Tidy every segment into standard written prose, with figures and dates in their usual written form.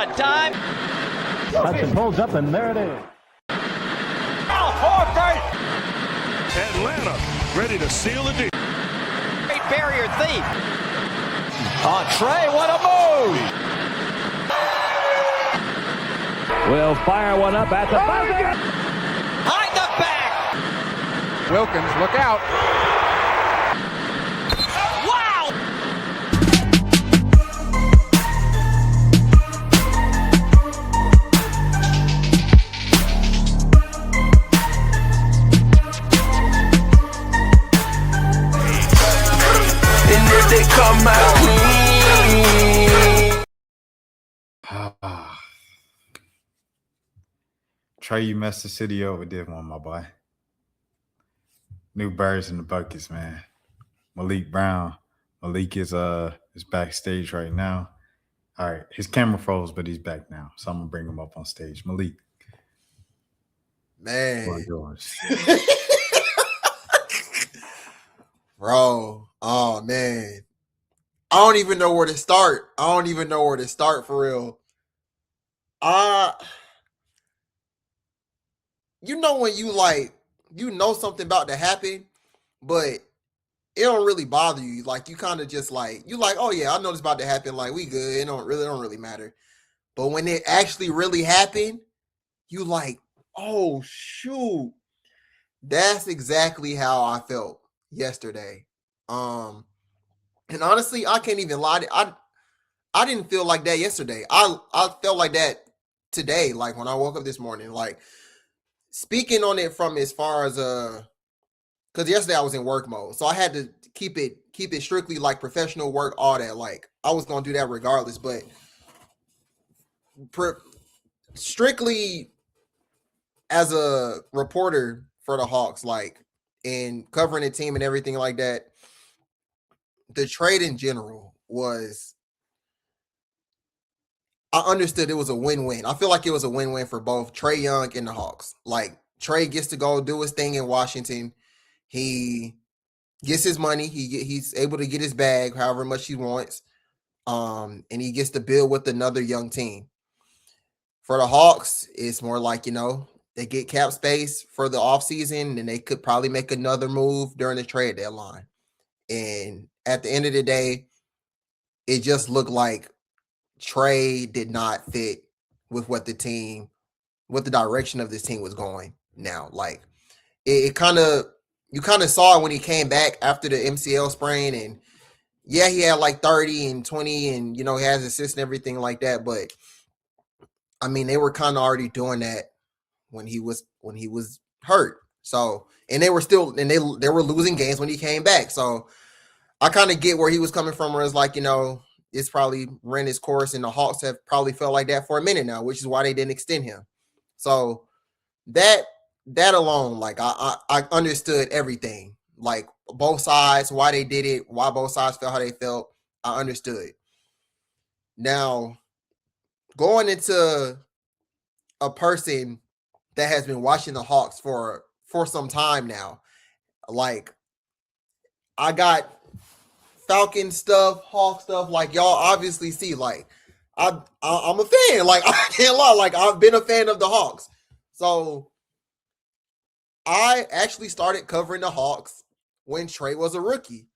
a dime. Hudson pulls up, and there it is. Oh, Horford! Atlanta ready to seal the deal. Great barrier thief. On Trae, what a move! Will fire one up at the buzzer. Behind the back. Wilkins, look out. Wow! And if they come out clean. Trae, you messed the city over, did one, my boy. New birds in the buckets, man. Malik Brown. Malik is backstage right now. All right, his camera froze, but he's back now. So I'm gonna bring him up on stage. Malik. Man. Yours. Bro, oh man. I don't even know where to start. For real. You know when you know something about to happen, but it don't really bother you. Like you kind of just oh yeah, I know this about to happen. Like we good. It don't really matter. But when it actually really happened, you like, oh shoot. That's exactly how I felt yesterday. And honestly, I can't even lie. I didn't feel like that yesterday. I felt like that today. Like when I woke up this morning, like speaking on it from as far as because yesterday I was in work mode, so I had to keep it strictly like professional work, all that. Like I was gonna do that regardless, but strictly as a reporter for the Hawks, like in covering the team and everything like that, the trade in general was. I understood it was a win-win. I feel like it was a win-win for both Trae Young and the Hawks. Like Trae gets to go do his thing in Washington. He gets his money. He's able to get his bag however much he wants. And he gets to build with another young team. For the Hawks, it's more like, they get cap space for the offseason, and they could probably make another move during the trade deadline. And at the end of the day, it just looked like Trae did not fit with what the direction of this team was going now. Like you kind of saw it when he came back after the MCL sprain, and yeah, he had like 30 and 20 and, he has assists and everything like that. But I mean, they were kind of already doing that when he was hurt. So, and they were losing games when he came back. So I kind of get where he was coming from, where it's like, it's probably ran its course, and the Hawks have probably felt like that for a minute now, which is why they didn't extend him. So that alone, like I understood everything, like both sides, why they did it, why both sides felt how they felt. I understood. Now, going into a person that has been watching the Hawks for some time now, like I got Falcon stuff, Hawk stuff, like y'all obviously see, like I'm a fan. Like I can't lie, like I've been a fan of the Hawks. So I actually started covering the Hawks when Trae was a rookie.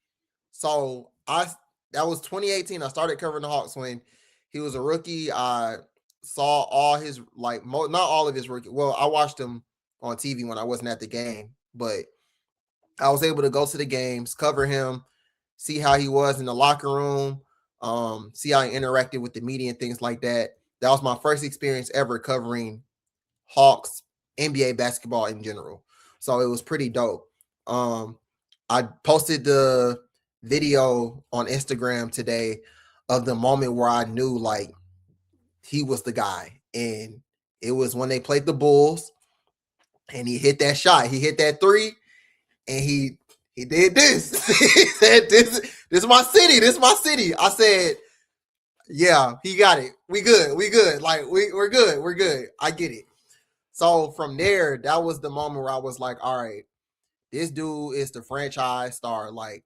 So that was 2018. I started covering the Hawks when he was a rookie. I saw all his not all of his rookie. Well, I watched him on TV when I wasn't at the game, but I was able to go to the games, cover him, see how he was in the locker room, see how he interacted with the media and things like that. That was my first experience ever covering Hawks, NBA basketball in general. So it was pretty dope. I posted the video on Instagram today of the moment where I knew like he was the guy. And it was when they played the Bulls and he hit that shot. He hit that three and he did this. He said, this is my city. This is my city. I said, yeah, he got it. We good. Like we're good. I get it. So from there, that was the moment where I was like, all right, this dude is the franchise star. Like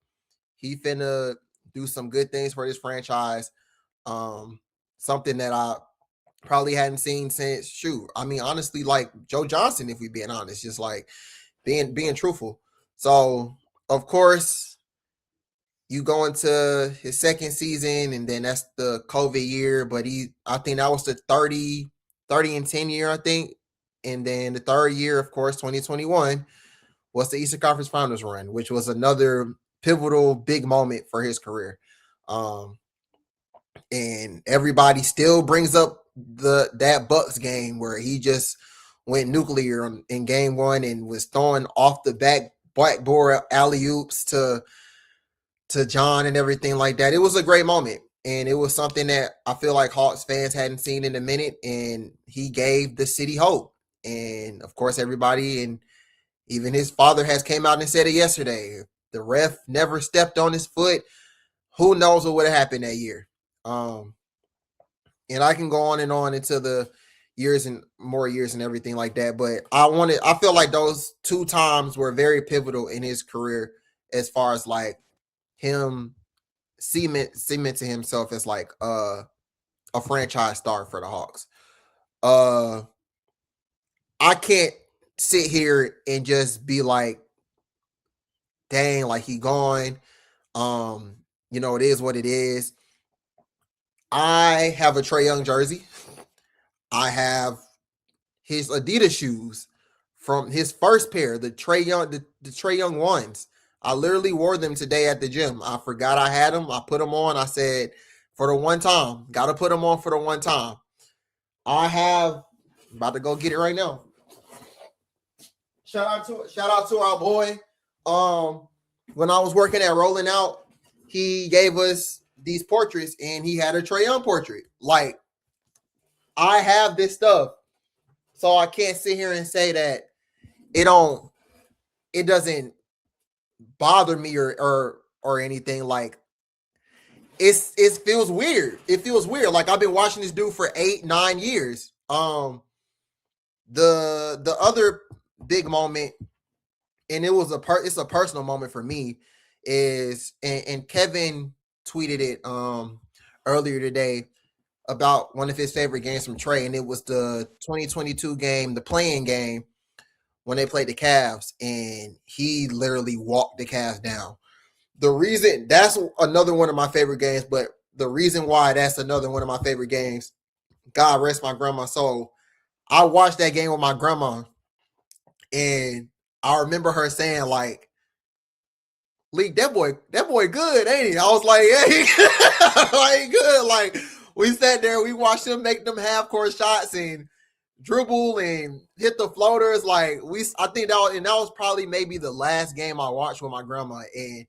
he finna do some good things for this franchise. Something that probably hadn't seen since honestly, like Joe Johnson, if we being honest, just like being truthful. So of course you go into his second season, and then that's the COVID year, but I think that was the 30 and 10 year, I think. And then the third year, of course, 2021 was the Eastern Conference Finals run, which was another pivotal big moment for his career. And everybody still brings up that Bucks game where he just went nuclear in game one and was throwing off the backboard alley-oops to John and everything like that. It was a great moment. And it was something that I feel like Hawks fans hadn't seen in a minute. And he gave the city hope. And of course, everybody, and even his father has came out and said it yesterday. If the ref never stepped on his foot, who knows what would have happened that year. And I can go on and on into the years and more years and everything like that. But I feel like those two times were very pivotal in his career as far as like him cementing himself as like a franchise star for the Hawks. I can't sit here and just be like, dang, like he gone. It is what it is. I have a Trae Young jersey. I have his Adidas shoes from his first pair, the Trae Young ones. I literally wore them today at the gym. I forgot I had them. I put them on. I said, for the one time, got to put them on for the one time. I'm about to go get it right now. Shout out to our boy. When I was working at Rolling Out, he gave us these portraits, and he had a Trae Young portrait. Like, I have this stuff, so I can't sit here and say that it doesn't bother me or anything. Like, it feels weird. It feels weird. Like, I've been watching this dude for 8-9 years. The other big moment, and it's a personal moment for me, is and Kevin tweeted it earlier today about one of his favorite games from Trae, and it was the 2022 game, the play-in game, when they played the Cavs, and he literally walked the Cavs down. The reason that's another one of my favorite games, but the reason why that's another one of my favorite games, God rest my grandma's soul, I watched that game with my grandma, and I remember her saying, like, Leak, that boy good, ain't he? I was like, hey, like, good. Like, we sat there, we watched him make them half-court shots and dribble and hit the floaters. Like, I think that was probably maybe the last game I watched with my grandma. And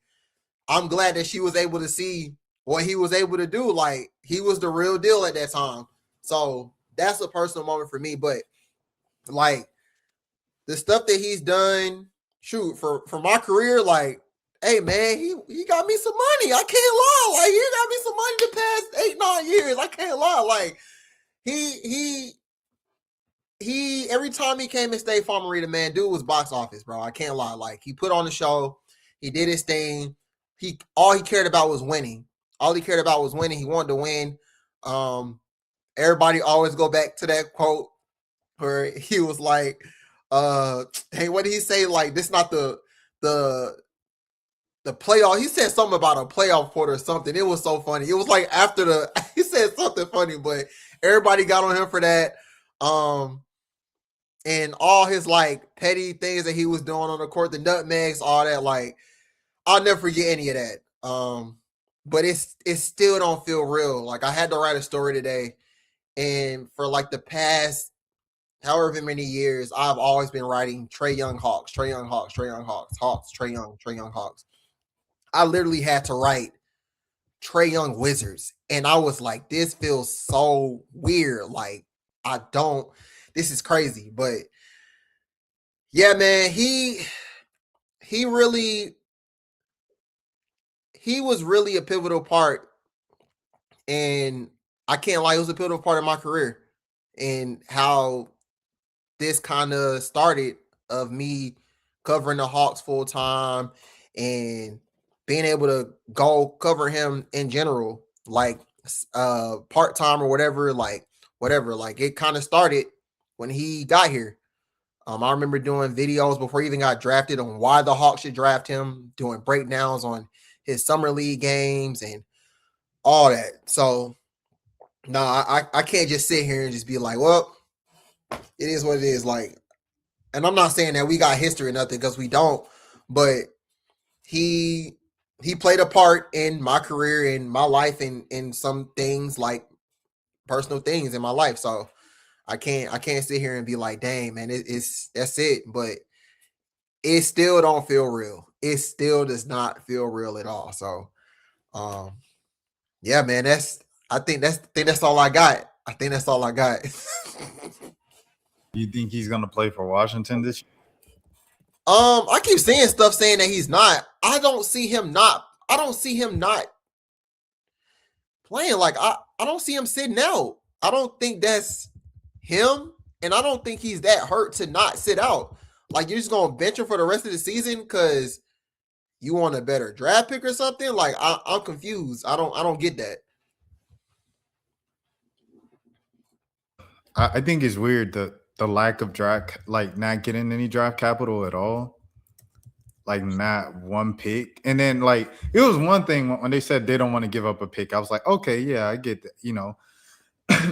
I'm glad that she was able to see what he was able to do. Like, he was the real deal at that time. So that's a personal moment for me. But like, the stuff that he's done, for my career, like, hey man, he got me some money. I can't lie. Like, he got me some money the past 8-9 years. I can't lie. Like, he every time he came in State Farm Arena, man, dude was box office, bro. I can't lie. Like, he put on the show, he did his thing. All he cared about was winning. He wanted to win. Everybody always go back to that quote where he was like, hey, what did he say? Like, this not the playoff. He said something about a playoff port or something. It was so funny. It was like after he said something funny, but everybody got on him for that. And all his like petty things that he was doing on the court, the nutmegs, all that. Like, I'll never forget any of that. But it still don't feel real. Like, I had to write a story today, and for like the past however many years, I've always been writing Trae Young Hawks, Trae Young Hawks, Trae Young Hawks, Hawks, Trae Young Hawks. I literally had to write Trae Young Wizards, and I was like, this feels so weird. Like, this is crazy. But yeah, man, he was really a pivotal part, and I can't lie, it was a pivotal part of my career, and how this kind of started of me covering the Hawks full time and being able to go cover him in general, like part time or whatever whatever. Like it kind of started when he got here. I remember doing videos before he even got drafted on why the Hawks should draft him, doing breakdowns on his summer league games and all that. So no, I can't just sit here and just be like, well, it is what it is. Like, and I'm not saying that we got history or nothing because we don't, but he played a part in my career, in my life, and in some things like personal things in my life. So I can't sit here and be like, dang, man, it's that's it. But it still don't feel real. It still does not feel real at all. So yeah, man, I think that's all I got. I think that's all I got. You think he's gonna play for Washington this year? I keep seeing stuff saying that he's not. I don't see him not playing. Like I don't see him sitting out. I don't think that's him, and I don't think he's that hurt to not sit out. Like you're just gonna bench him for the rest of the season because you want a better draft pick or something. Like I'm confused. I don't get that. I think it's weird the lack of draft, like not getting any draft capital at all, like not one pick. And then like it was one thing when they said they don't want to give up a pick. I was like, okay, yeah, I get that. You know,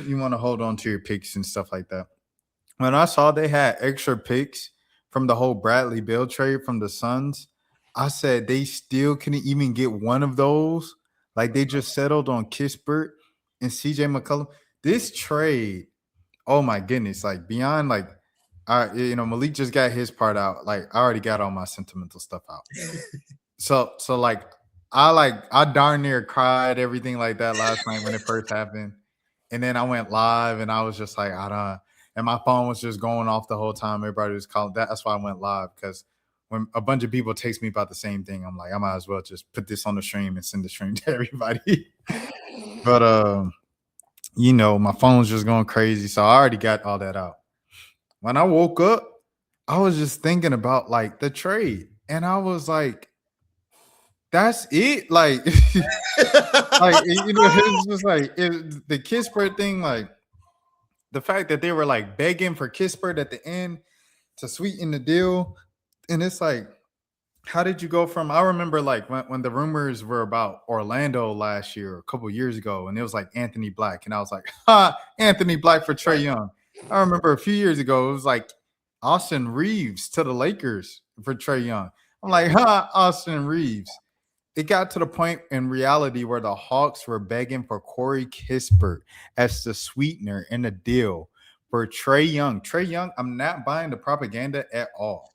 you want to hold on to your picks and stuff like that. When I saw they had extra picks from the whole Bradley Beal trade from the Suns, I said they still couldn't even get one of those. Like they just settled on Kispert and CJ McCollum. This trade, oh my goodness, like beyond like Malik just got his part out. Like I already got all my sentimental stuff out. So like I darn near cried, everything like that last night when it first happened. And then I went live and I was just like, and my phone was just going off the whole time. Everybody was calling. That's why I went live, because when a bunch of people text me about the same thing, I'm like, I might as well just put this on the stream and send the stream to everybody. But my phone's just going crazy. So I already got all that out. When I woke up, I was just thinking about like the trade. And I was like, that's it. Like, it's just like the Kispert thing, like the fact that they were like begging for Kispert at the end to sweeten the deal. And it's like, how did you go from, I remember like when the rumors were about Orlando last year, a couple years ago, and it was like Anthony Black. And I was like, Anthony Black for Trae Young. I remember a few years ago, it was like Austin Reeves to the Lakers for Trae Young. I'm like, Austin Reeves. It got to the point in reality where the Hawks were begging for Corey Kispert as the sweetener in the deal for Trae Young. Trae Young, I'm not buying the propaganda at all.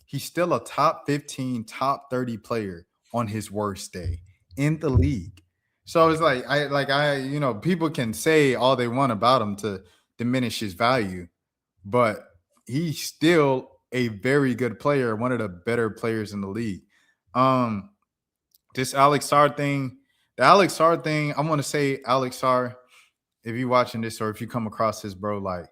He's still a top 15, top 30 player on his worst day in the league. So it's like, people can say all they want about him to diminish his value, but he's still a very good player, one of the better players in the league. This Alex Sarr thing, I want to say, Alex Sarr, if you're watching this or if you come across this, bro, like,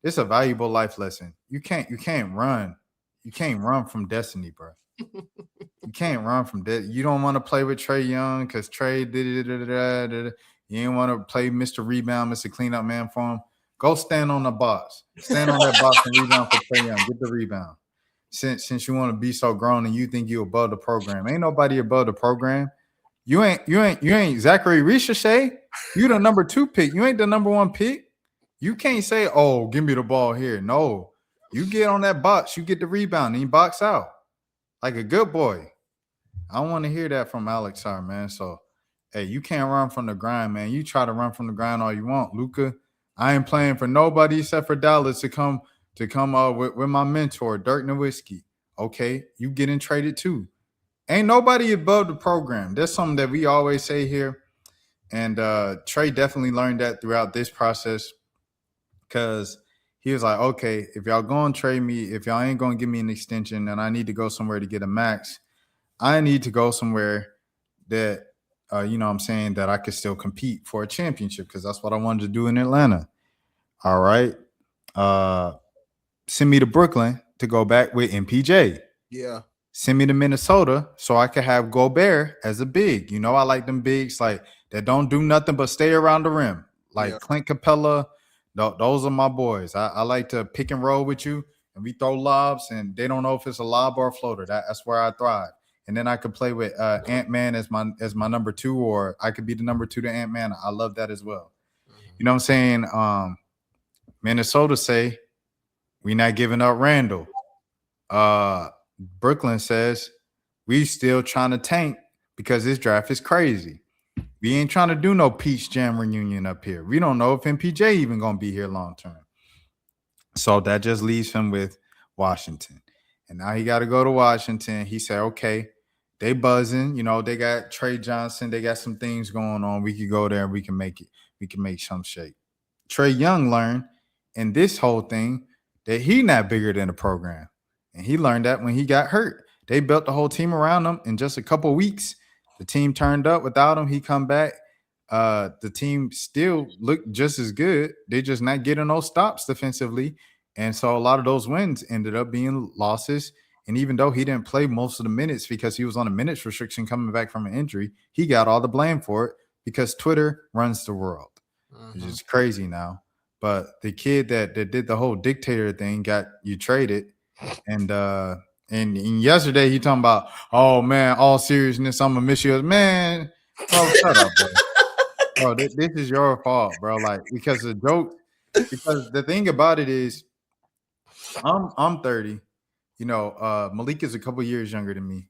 it's a valuable life lesson. You can't run. You can't run from destiny, bro. You can't run from that. You don't want to play with Trae Young because Trae did. You ain't want to play Mr. Rebound, Mr. Cleanup Man for him. Go stand on the box. Stand on that box and rebound for Trae Young. Get the rebound. Since you want to be so grown and you think you above the program. Ain't nobody above the program. You ain't Zachary Ricochet. You the number 2 pick. You ain't the number 1 pick. You can't say, oh, give me the ball here. No. You get on that box, you get the rebound, and you box out like a good boy. I don't want to hear that from Alex Sarr, man. So, hey, you can't run from the grind, man. You try to run from the grind all you want, Luka. I ain't playing for nobody except for Dallas to come with my mentor, Dirk Nowitzki. Okay, you getting traded too. Ain't nobody above the program. That's something that we always say here. And Trae definitely learned that throughout this process, because he was like, okay, if y'all going to trade me, if y'all ain't going to give me an extension and I need to go somewhere to get a max, I need to go somewhere that, that I could still compete for a championship, because that's what I wanted to do in Atlanta. All right. Send me to Brooklyn to go back with MPJ. Yeah. Send me to Minnesota so I could have Gobert as a big. I like them bigs like that don't do nothing but stay around the rim. Like Clint Capella, Those are my boys. I like to pick and roll with you, and we throw lobs, and they don't know if it's a lob or a floater. That's where I thrive. And then I could play with Ant-Man as my number 2, or I could be the number 2 to Ant-Man. I love that as well. You know what I'm saying? Minnesota say we not giving up Randall. Brooklyn says we still trying to tank because this draft is crazy. We ain't trying to do no Peach Jam reunion up here. We don't know if MPJ even gonna be here long term. So that just leaves him with Washington. And now he got to go to Washington. He said, okay, they buzzing. You know, they got Trey Johnson. They got some things going on. We could go there and we can make it. We can make some shape. Trae Young learned in this whole thing that he not bigger than the program. And he learned that when he got hurt. They built the whole team around him in just a couple of weeks. The team turned up without him. He come back. The team still looked just as good. They just not getting those stops defensively. And so a lot of those wins ended up being losses. And even though he didn't play most of the minutes because he was on a minutes restriction coming back from an injury, he got all the blame for it because Twitter runs the world. It's just crazy now. But the kid that did the whole dictator thing got you traded. And yesterday he talking about, oh man, all seriousness, I'm gonna miss you. Man, bro, shut up, bro. Bro, this is your fault, bro. Like, because the thing about it is I'm 30. You know, Malik is a couple years younger than me.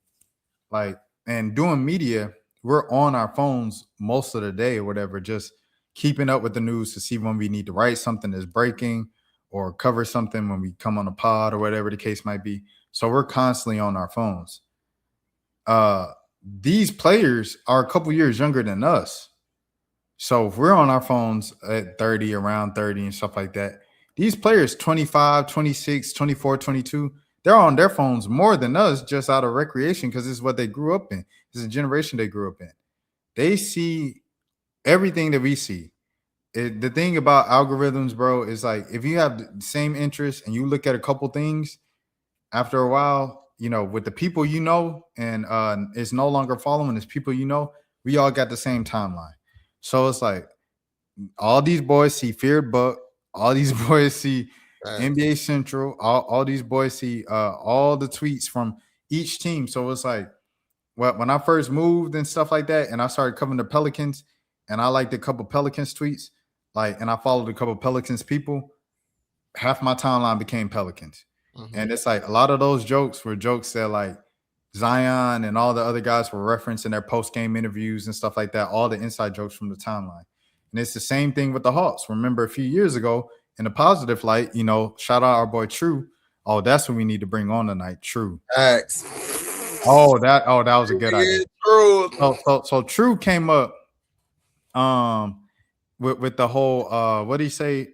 Like, and doing media, we're on our phones most of the day or whatever, just keeping up with the news to see when we need to write something that's breaking or cover something when we come on a pod or whatever the case might be. So we're constantly on our phones. These players are a couple years younger than us. So if we're on our phones at 30, around 30 and stuff like that, these players 25, 26, 24, 22, they're on their phones more than us just out of recreation because this is what they grew up in. This is a generation they grew up in. They see everything that we see. The thing about algorithms, bro, is like if you have the same interests and you look at a couple things, after a while, you know, with the people you know, and it's no longer following, it's people you know, we all got the same timeline. So it's like all these boys see Feared Buck, all these boys see NBA Central, all these boys see all the tweets from each team. So it's like, well, when I first moved and stuff like that, and I started covering the Pelicans, and I liked a couple Pelicans tweets, like, and I followed a couple Pelicans people, half my timeline became Pelicans. And it's like a lot of those jokes were jokes that like Zion and all the other guys were referencing their post-game interviews and stuff like that, all the inside jokes from the timeline. And it's the same thing with the Hawks. Remember a few years ago in a positive light, you know, shout out our boy True. Oh, that's what we need to bring on tonight. True. Thanks. That was a good idea. True. So True came up with the whole what did he say?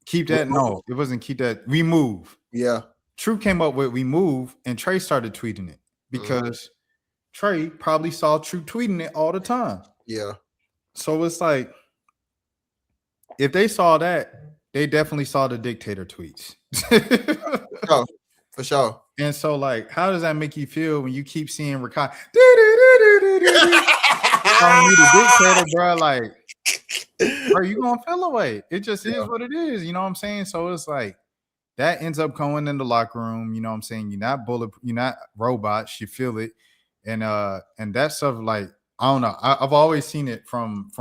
Keep that. No, it wasn't keep that. We move. Yeah. True came up with we move, and Trae started tweeting it because Trae probably saw True tweeting it all the time. Yeah. So it's like if they saw that, they definitely saw the dictator tweets. For sure. And so, like, how does that make you feel when you keep seeing Rakai calling you the dictator, bro? Like, bro, you gonna feel away. It just is what it is. You know what I'm saying? So it's like that ends up going in the locker room. You know what I'm saying? You're not you're not robots. You feel it, and that stuff. Like, I don't know. I've always seen it from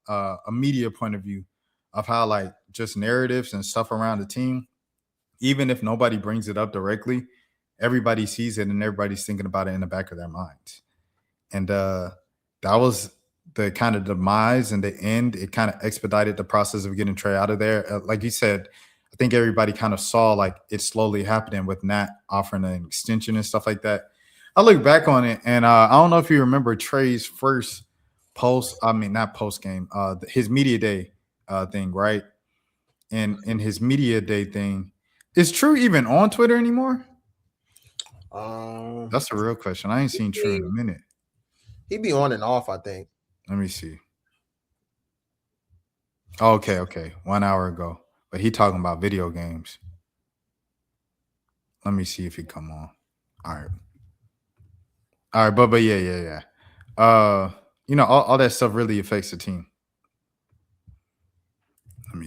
a media point of view of how like just narratives and stuff around the team. Even if nobody brings it up directly, everybody sees it and everybody's thinking about it in the back of their minds. And that was the kind of demise and the end. It kind of expedited the process of getting Trae out of there. Like you said, I think everybody kind of saw like it slowly happening with Nat offering an extension and stuff like that. I look back on it, and I don't know if you remember Trae's first not post game, his media day thing, right? And in his media day thing, is True even on Twitter anymore? That's a real question. I ain't seen True in a minute. He be on and off, I think. Let me see. Oh, okay. 1 hour ago. But he talking about video games. Let me see if he come on. All right, but yeah. You know, all that stuff really affects the team.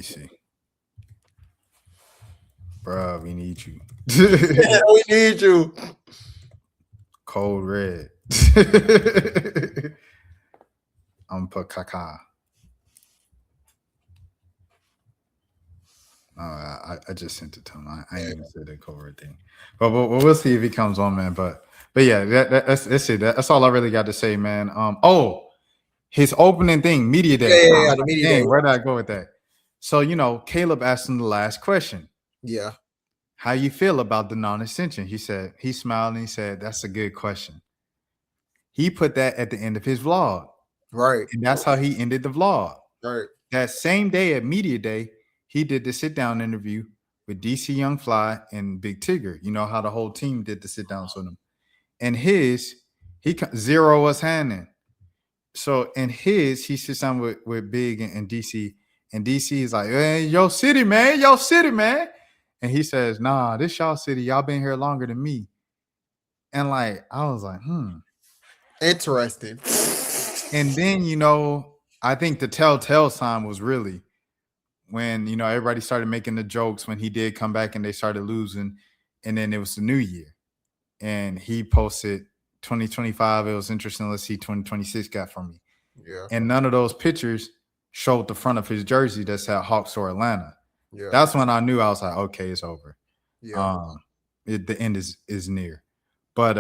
me see. Bruh, we need you. Yeah, we need you. Cold red. I'm gonna put caca. I just sent it to him. I ain't even said the cold red thing. But we'll see if he comes on, man. But yeah, that's it. That's all I really got to say, man. His opening thing, media day. Yeah, the media day. Where did I go with that? So, Caleb asked him the last question. Yeah. How you feel about the non-extension? He smiled and he said, that's a good question. He put that at the end of his vlog. Right. And that's how he ended the vlog. Right. That same day at media day, he did the sit-down interview with DC Young Fly and Big Tigger. You know how the whole team did the sit-downs with him. And he zero us handing. So in he sits down with Big and DC. And DC is like, hey, yo city, man. And he says, nah, this y'all city. Y'all been here longer than me. And like, I was like, Interesting. And then, I think the telltale sign was really when, everybody started making the jokes when he did come back and they started losing. And then it was the new year. And he posted 2025. It was interesting. Let's see 2026 got from me. Yeah. And none of those pictures showed the front of his jersey that said Hawks or Atlanta. Yeah. That's when I knew. I was like, okay, it's over. Yeah. The end is near. But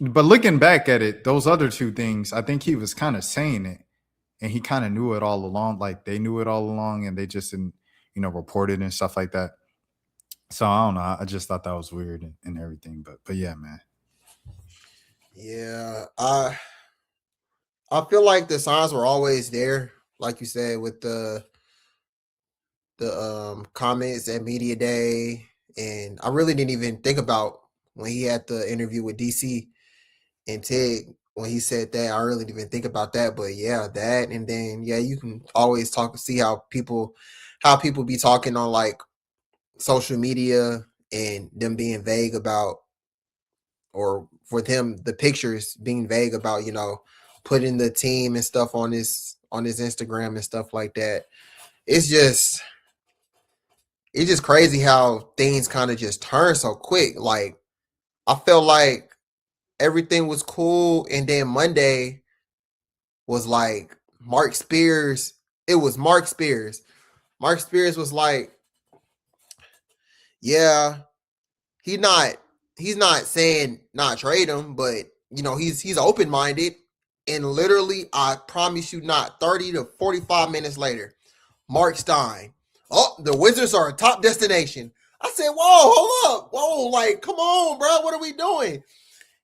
looking back at it, those other two things, I think he was kind of saying it, and he kind of knew it all along. Like they knew it all along, and they just didn't, report it and stuff like that. So I don't know. I just thought that was weird and everything. But yeah, man. Yeah, I feel like the signs were always there, like you said, with the comments at media day, and I really didn't even think about when he had the interview with DC and Tig when he said that. I really didn't even think about that, but yeah, that, and then you can always see how people be talking on like social media and them being vague about, or for them the pictures being vague about, putting the team and stuff on his Instagram and stuff like that. It's just crazy how things kind of just turn so quick. Like I felt like everything was cool, and then Monday was like Mark Spears. It was Mark Spears. Mark Spears was like, yeah, he's not saying not trade him, but he's open-minded. And literally, I promise you not, 30 to 45 minutes later, Mark Stein, oh, the Wizards are a top destination. I said, whoa, hold up. Whoa, like, come on, bro. What are we doing?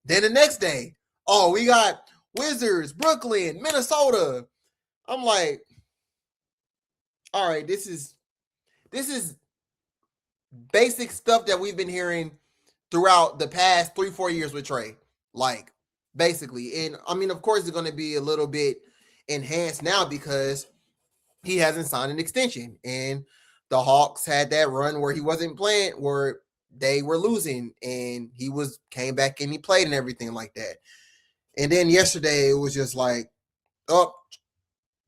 Then the next day, oh, we got Wizards, Brooklyn, Minnesota. I'm like, all right, this is basic stuff that we've been hearing throughout the past 3-4 years with Trae. Like, basically. And I mean, of course, it's going to be a little bit enhanced now because he hasn't signed an extension. And the Hawks had that run where he wasn't playing, where they were losing, and he came back and he played and everything like that. And then yesterday, it was just like,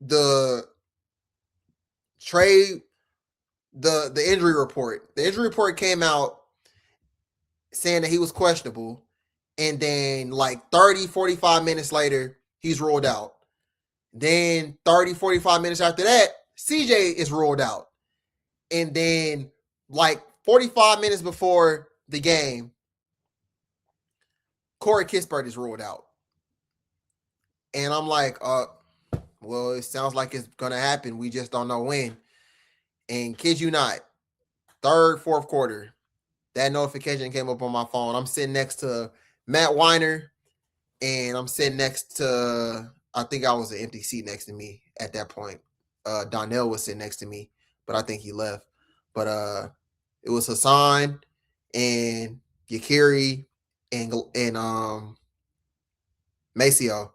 the Trae, the injury report. The injury report came out saying that he was questionable. And then like 30, 45 minutes later, he's ruled out. Then 30, 45 minutes after that, CJ is ruled out. And then like 45 minutes before the game, Corey Kispert is ruled out. And I'm like, well, it sounds like it's going to happen. We just don't know when. And kid you not, third, fourth quarter, that notification came up on my phone. I'm sitting next to Matt Weiner, and I'm sitting next to, I think I was an empty seat next to me at that point. Donnell was sitting next to me, but I think he left. But it was Hassan and Yakiri and Maceo.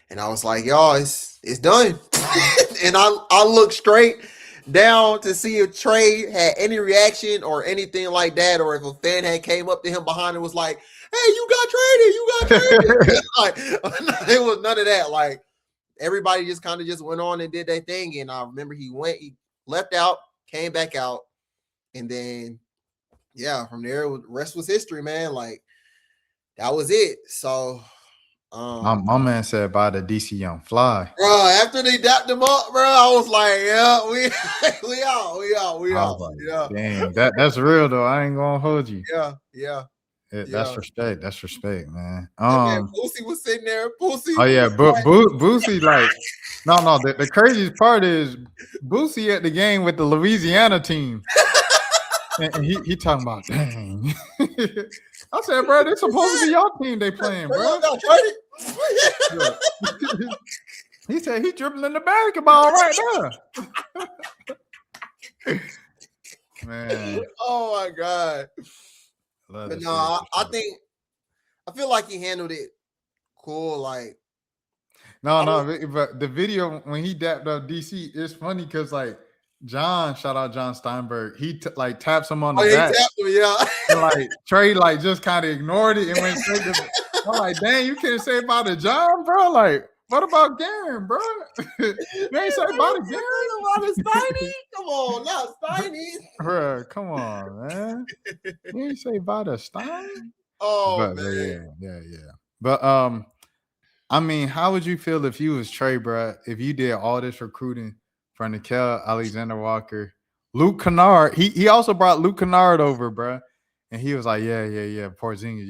And I was like, y'all, it's done. And I looked straight down to see if Trae had any reaction or anything like that, or if a fan had came up to him behind and was like, hey, you got traded. Like, it was none of that. Like, everybody just kind of just went on and did their thing. And I remember he left out, came back out, and then from there, the rest was history, man. Like that was it. So, my man said by the DC Young Fly. bro, after they dapped him up, bro, I was like, yeah, we out. Like, Yeah. Damn, that's real though. I ain't gonna hold you. Yeah. That's respect. That's respect, man. Man, Boosie was sitting there. Boosie. Oh yeah, but Boosie, like, no. The craziest part is Boosie at the game with the Louisiana team, and he talking about, dang. I said, bro, this supposed to be your team they playing, bro. He said he dribbling the basketball right now. Man. Oh my God. But no, I feel like he handled it cool. Like, no, but the video when he dapped up DC, it's funny because like shout out John Steinberg, he like taps him on the back. He tapped him, and like Trae like just kind of ignored it and went straight to. I'm like, dang, you can't say about the John, bro. Like, what about Garen, bro? You ain't say about the Garen. Steiny? Come on, not Steiny. Bro, come on, man. You ain't say about a Stein? Oh, man. Yeah. But I mean, how would you feel if you was Trae, bro? If you did all this recruiting for Nickeil Alexander-Walker, Luke Kennard, he also brought Luke Kennard over, bro, and he was like, yeah, Porzingis,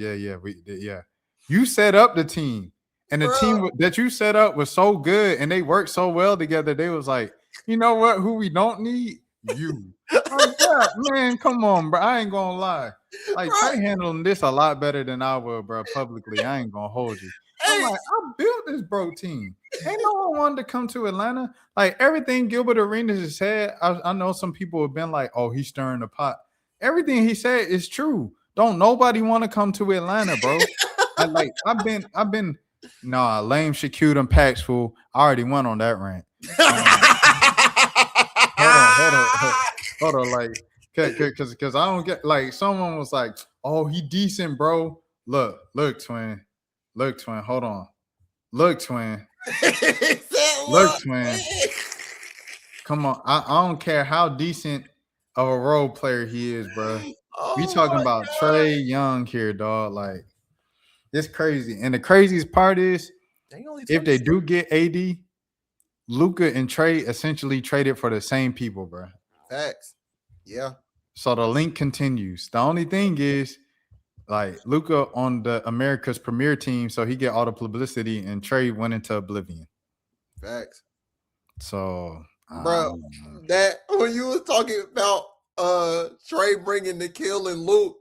yeah. You set up the team, and the team that you set up was so good, and they worked so well together. They was like, you know what? Who we don't need? You. Like, yeah, man, come on, bro. I ain't gonna lie. Like, Trae handling this a lot better than I will, bro. Publicly, I ain't gonna hold you. I'm like, I built this bro team. Ain't no one wanted to come to Atlanta. Like everything Gilbert Arenas has said, I know some people have been like, oh, he's stirring the pot. Everything he said is true. Don't nobody want to come to Atlanta, bro. I've been lame Shaquille and Pax fool. I already went on that rant. Hold on, like, because I don't get like someone was like, oh, he decent, bro. Look, twin. Look, twin. Hold on. Look, twin. Look, twin. Come on. I don't care how decent of a role player he is, bro. We talking about Trae Young here, dog. Like, it's crazy. And the craziest part is, if they do get AD, Luka and Trae essentially traded for the same people, bro. Facts. Yeah. So the link continues. The only thing is, like, Luka on the America's premier team, so he get all the publicity, and Trae went into oblivion. Facts. So, bro, that when you was talking about Trae bringing Nickeil and Luke,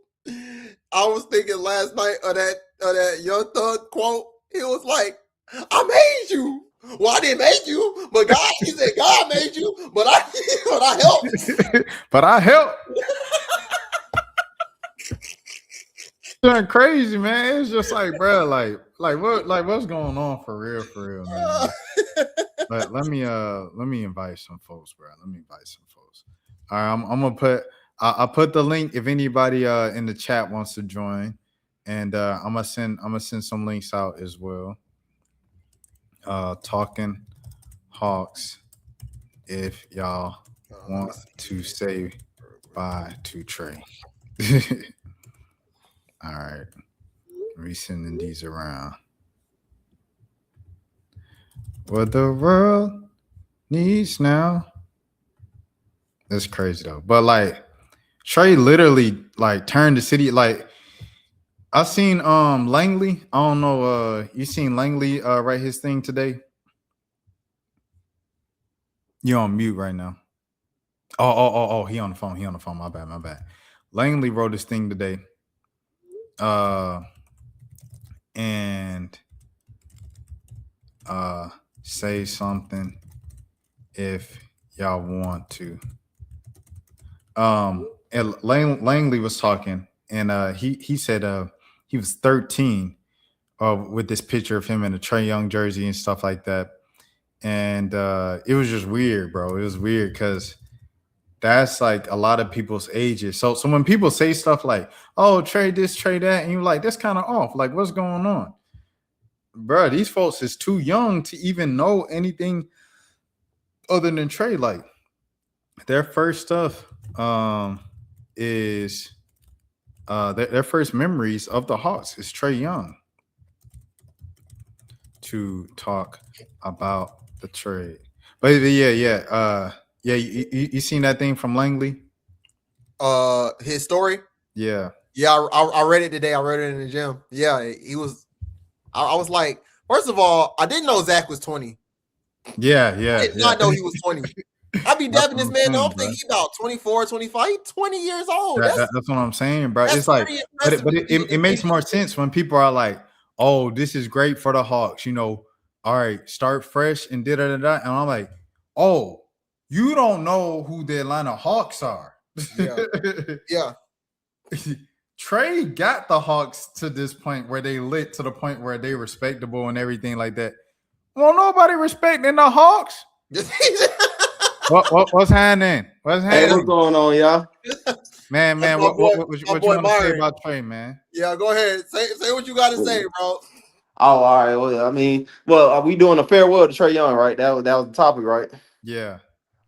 I was thinking last night of that Young Thug quote. He was like, "I made you." Well, I didn't make you, but God, he said, God made you, but I helped. But I helped. It's crazy, man. It's just like, bro, like what's going on for real, man. But let me invite some folks, bro. All right, I'm gonna put I put the link if anybody in the chat wants to join, and I'm gonna send some links out as well. Talking Hawks, if y'all want to say bye to Trae. All right, resending these around. What the world needs now. That's crazy though. But like, Trae literally like turned the city. Like, I seen Langley. I don't know. You seen Langley write his thing today? You on mute right now. Oh, he on the phone. My bad. Langley wrote his thing today. And say something if y'all want to. And Langley was talking, and he said he was 13 with this picture of him in a Trae Young jersey and stuff like that. And it was just weird, bro. It was weird because that's like a lot of people's ages. So when people say stuff like, oh, Trae this, Trae that, and you're like, that's kind of off. Like, what's going on? Bro, these folks is too young to even know anything other than Trae. Like, their first stuff is their first memories of the Hawks is Trae Young to talk about the trade. But yeah. You seen that thing from Langley? His story. Yeah, Yeah, I read it today. I read it in the gym. Yeah, he was. I was like, first of all, I didn't know Zach was 20. yeah, I yeah, did yeah. not know he was 20. I be That's dabbing what this I'm man. No, saying, I'm bro. thinking he about 24, 25, 20 years old. That's what I'm saying, bro. That's It's like, pretty but impressive to be in it this makes more NBA. sense when people are like, "Oh, this is great for the Hawks." All right, start fresh and da da da da. And I'm like, "Oh, you don't know who the Atlanta Hawks are." Yeah, yeah. Trey got the Hawks to this point where they lit to the point where they respectable and everything like that. Well, nobody respecting the Hawks. What's happening? What's Hey, what's happening? going on, y'all? Man, That's man, my boy, my what you boy want to say Byron. about Trey, man? Yeah, go ahead. Say what you got to say, bro. Oh, all right. Well, I mean, are we doing a farewell to Trae Young, right? That was the topic, right? Yeah.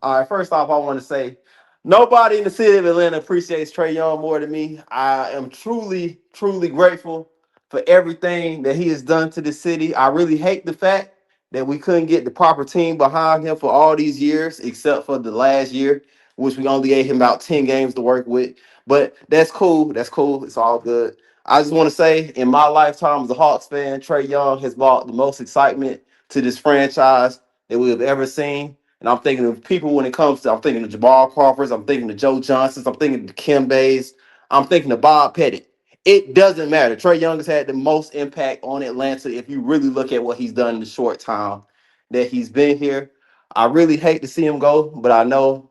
All right, first off, I want to say nobody in the city of Atlanta appreciates Trae Young more than me. I am truly, truly grateful for everything that he has done to the city. I really hate the fact that we couldn't get the proper team behind him for all these years, except for the last year, which we only gave him about 10 games to work with. But that's cool. That's cool. It's all good. I just want to say, in my lifetime as a Hawks fan, Trae Young has brought the most excitement to this franchise that we have ever seen. And I'm thinking of people when it comes to, I'm thinking of Jabal Crawfords, I'm thinking of Joe Johnsons, I'm thinking of Kim Bays, I'm thinking of Bob Pettit. It doesn't matter. Trae Young has had the most impact on Atlanta if you really look at what he's done in the short time that he's been here. I really hate to see him go, but I know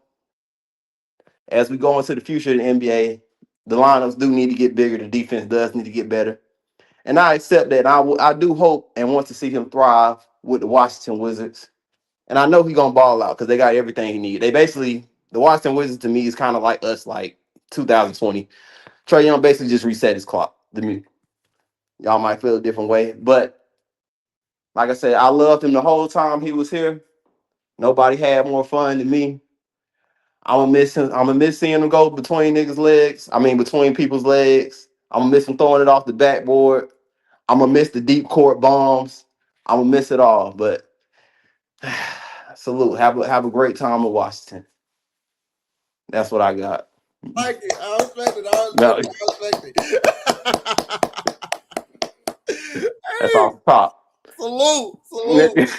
as we go into the future of the NBA, the lineups do need to get bigger. The defense does need to get better. And I accept that. I do hope and want to see him thrive with the Washington Wizards. And I know he's gonna ball out because they got everything he needs. They basically, the Washington Wizards to me is kind of like us, like 2020. Trae Young basically just reset his clock. To me, y'all might feel a different way, but like I said, I loved him the whole time he was here. Nobody had more fun than me. I'm gonna miss him. I'm gonna miss seeing him go between niggas' legs. I mean, between people's legs. I'm gonna miss him throwing it off the backboard. I'm gonna miss the deep court bombs. I'm gonna miss it all. But salute. Have a great time in Washington. That's what I got. Like it. I respect it. I No, respect it. I respect it. that's Hey, off the top. salute. Salute.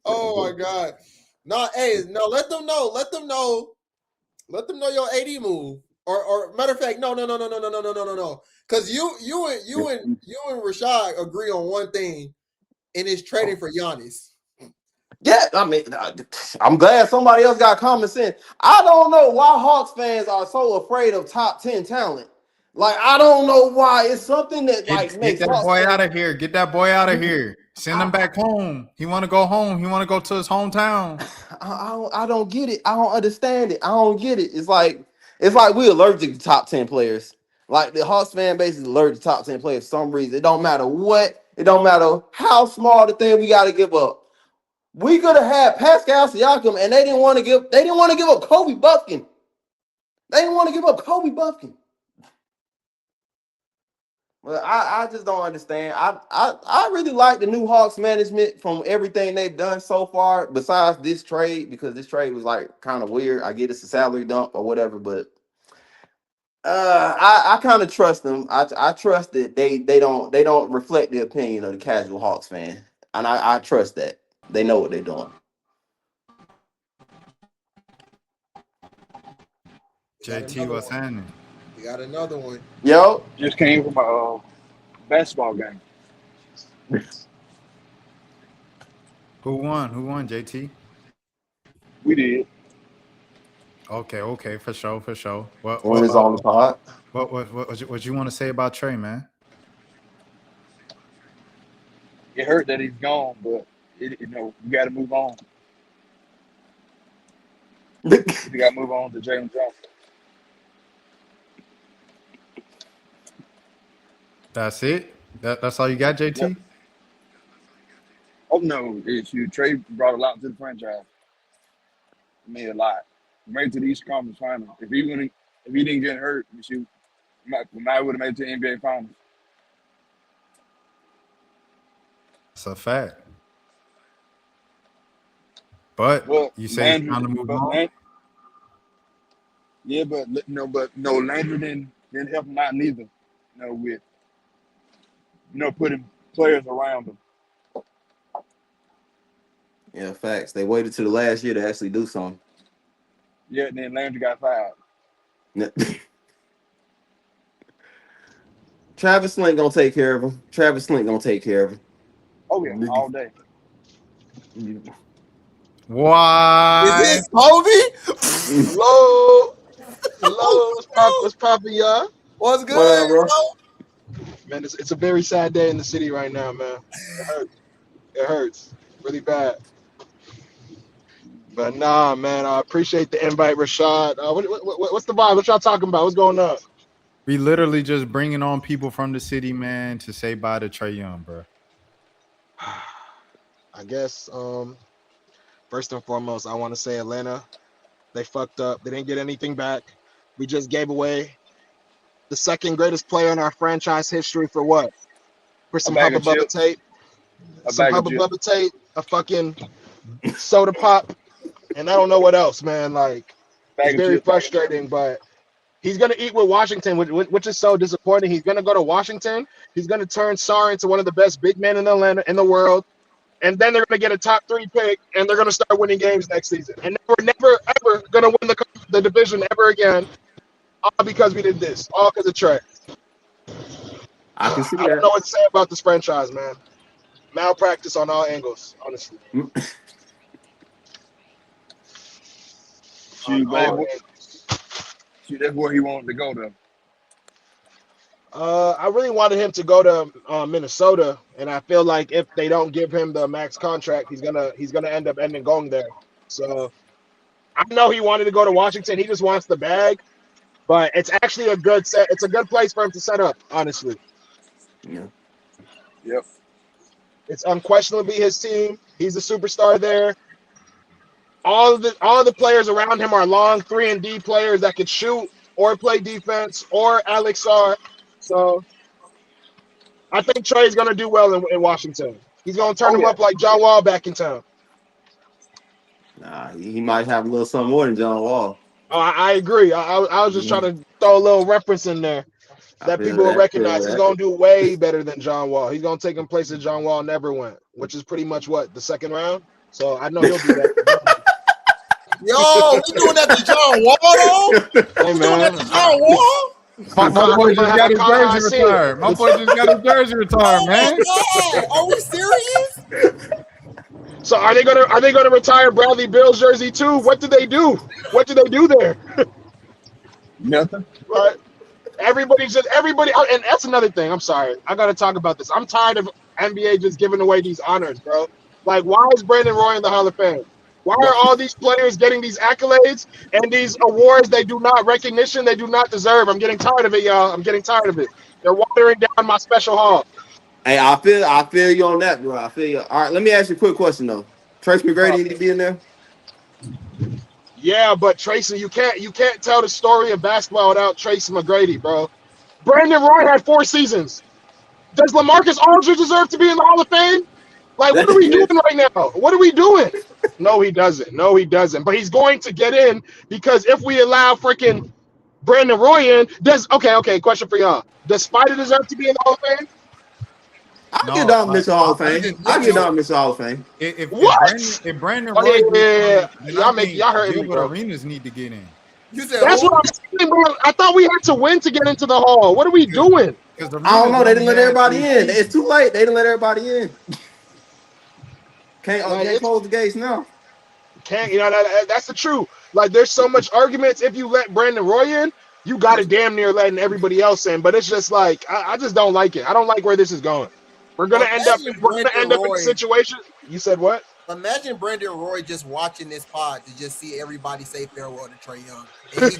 Oh my God. No, hey, no, let them know. Let them know. Let them know your AD move. Or matter of fact, no. Because you and Rashad agree on one thing, and it's trading for Giannis. Yeah, I mean, I'm glad somebody else got common sense. I don't know why Hawks fans are so afraid of top 10 talent. Like, I don't know why. It's something that like Get makes that Hawks boy fans. out of here. Get that boy out of here. Send him back home. He want to go home. He want to go to his hometown. I don't get it. I don't understand it. I don't get it. It's like we allergic to top 10 players. Like the Hawks fan base is allergic to top 10 players for some reason. It don't matter what. It don't matter how small the thing we got to give up. We could have had Pascal Siakam, and they didn't want to give. They didn't want to give up Kobe Buffkin. They didn't want to give up Kobe Buffkin. Well, I just don't understand. I really like the new Hawks management from everything they've done so far, besides this trade, because this trade was like kind of weird. I get it's a salary dump or whatever, but I kind of trust them. I trust that they don't reflect the opinion of the casual Hawks fan, and I trust that they know what they're doing. We got JT, another what's one. happening? We got another one. Yo, Just came from a basketball game. Who won? Who won, JT? We did. Okay, for sure, for sure. when is on the pod. What you want to say about Trey, man? It hurt that he's gone, but we got to move on. We got to move on to Jalen Johnson. That's it. That's all you got, Yep. JT? Oh no, Trey brought a lot to the franchise. Made a lot. Made it to the East Conference Finals. If he didn't get hurt, we might would have made it to the NBA Finals. It's a fact. But you say it's time to move on? But Landry didn't help him out neither. With putting players around him. Yeah, facts. They waited to the last year to actually do something. Yeah, and then Landry got fired. Travis Slink gonna take care of him. Oh yeah, all day. Why? Is this Kobe? Hello. What's poppin', y'all? What's good, What up, bro? Man, it's a very sad day in the city right now, man. It hurts really bad. But nah, man, I appreciate the invite, Rashad. What's the vibe? What y'all talking about? What's going on? We literally just bringing on people from the city, man, to say bye to Trae Young, bro. I guess first and foremost, I want to say Atlanta, they fucked up. They didn't get anything back. We just gave away the second greatest player in our franchise history for what? For some Hubba Bubba tape. Some Hubba Bubba tape, a fucking soda pop, and I don't know what else, man. Like, it's very frustrating, but he's going to eat with Washington, which is so disappointing. He's going to go to Washington. He's going to turn Sarr into one of the best big men in the world. And then they're going to get a top 3 pick, and they're going to start winning games next season. And we're never, ever going to win the division ever again, all because we did this, all because of Trae. I can see that. I don't know what to say about this franchise, man. Malpractice on all angles, honestly. That's where he wanted to go, though. I really wanted him to go to Minnesota, and I feel like if they don't give him the max contract, he's gonna end up going there. So I know he wanted to go to Washington. He just wants the bag, but it's actually a good set. It's a good place for him to set up, honestly. Yeah. Yep. It's unquestionably his team. He's a superstar there. All the players around him are long 3-and-D players that could shoot or play defense or Alex Sarr. So I think Trae's going to do well in Washington. He's going to turn him up like John Wall back in town. Nah, he might have a little something more than John Wall. Oh, I agree. I was just trying to throw a little reference in there that people will recognize. He's going to do way better than John Wall. He's going to take him places John Wall never went, which is pretty much the second round. So I know he'll do that. Yo, we doing that to John Wall, though? Hey, man. Doing that to John Wall? My boy just got his jersey retired. My boy just got his jersey retired, man. Oh, are we serious? So are they gonna retire Bradley Beal's jersey too? What did they do? What did they do there? Nothing. Right. Everybody, and that's another thing. I'm sorry. I gotta talk about this. I'm tired of NBA just giving away these honors, bro. Like, why is Brandon Roy in the Hall of Fame? Why are all these players getting these accolades and these awards they do not deserve? I'm getting tired of it, y'all. I'm getting tired of it. They're watering down my special hall. Hey, I feel you on that, bro. I feel you. All right, let me ask you a quick question though. Tracy McGrady need to be in there? Yeah, but Tracy, you can't tell the story of basketball without Tracy McGrady, bro. Brandon Roy had 4 seasons. Does LaMarcus Aldridge deserve to be in the Hall of Fame? Like, what are we doing right now? What are we doing? No, he doesn't. But he's going to get in because if we allow freaking Brandon Roy in, okay, question for y'all. Does Spider deserve to be in the Hall of Fame? I'll get Dom Mitchell Hall of Fame. I'll get Dom Mitchell Hall of Fame. If Brandon Roy y'all hurt me, bro. Arenas need to get in. That's what I'm saying, bro. I thought we had to win to get into the hall. What are we doing? I don't know. They didn't let everybody in. It's too late. They didn't let everybody in. Can't close the gates now. That's the truth. Like, there's so much arguments. If you let Brandon Roy in, you got to damn near letting everybody else in. But it's just like, I just don't like it. I don't like where this is going. We're gonna end up in a situation. You said what? Imagine Brandon Roy just watching this pod to just see everybody say farewell to Trae Young. And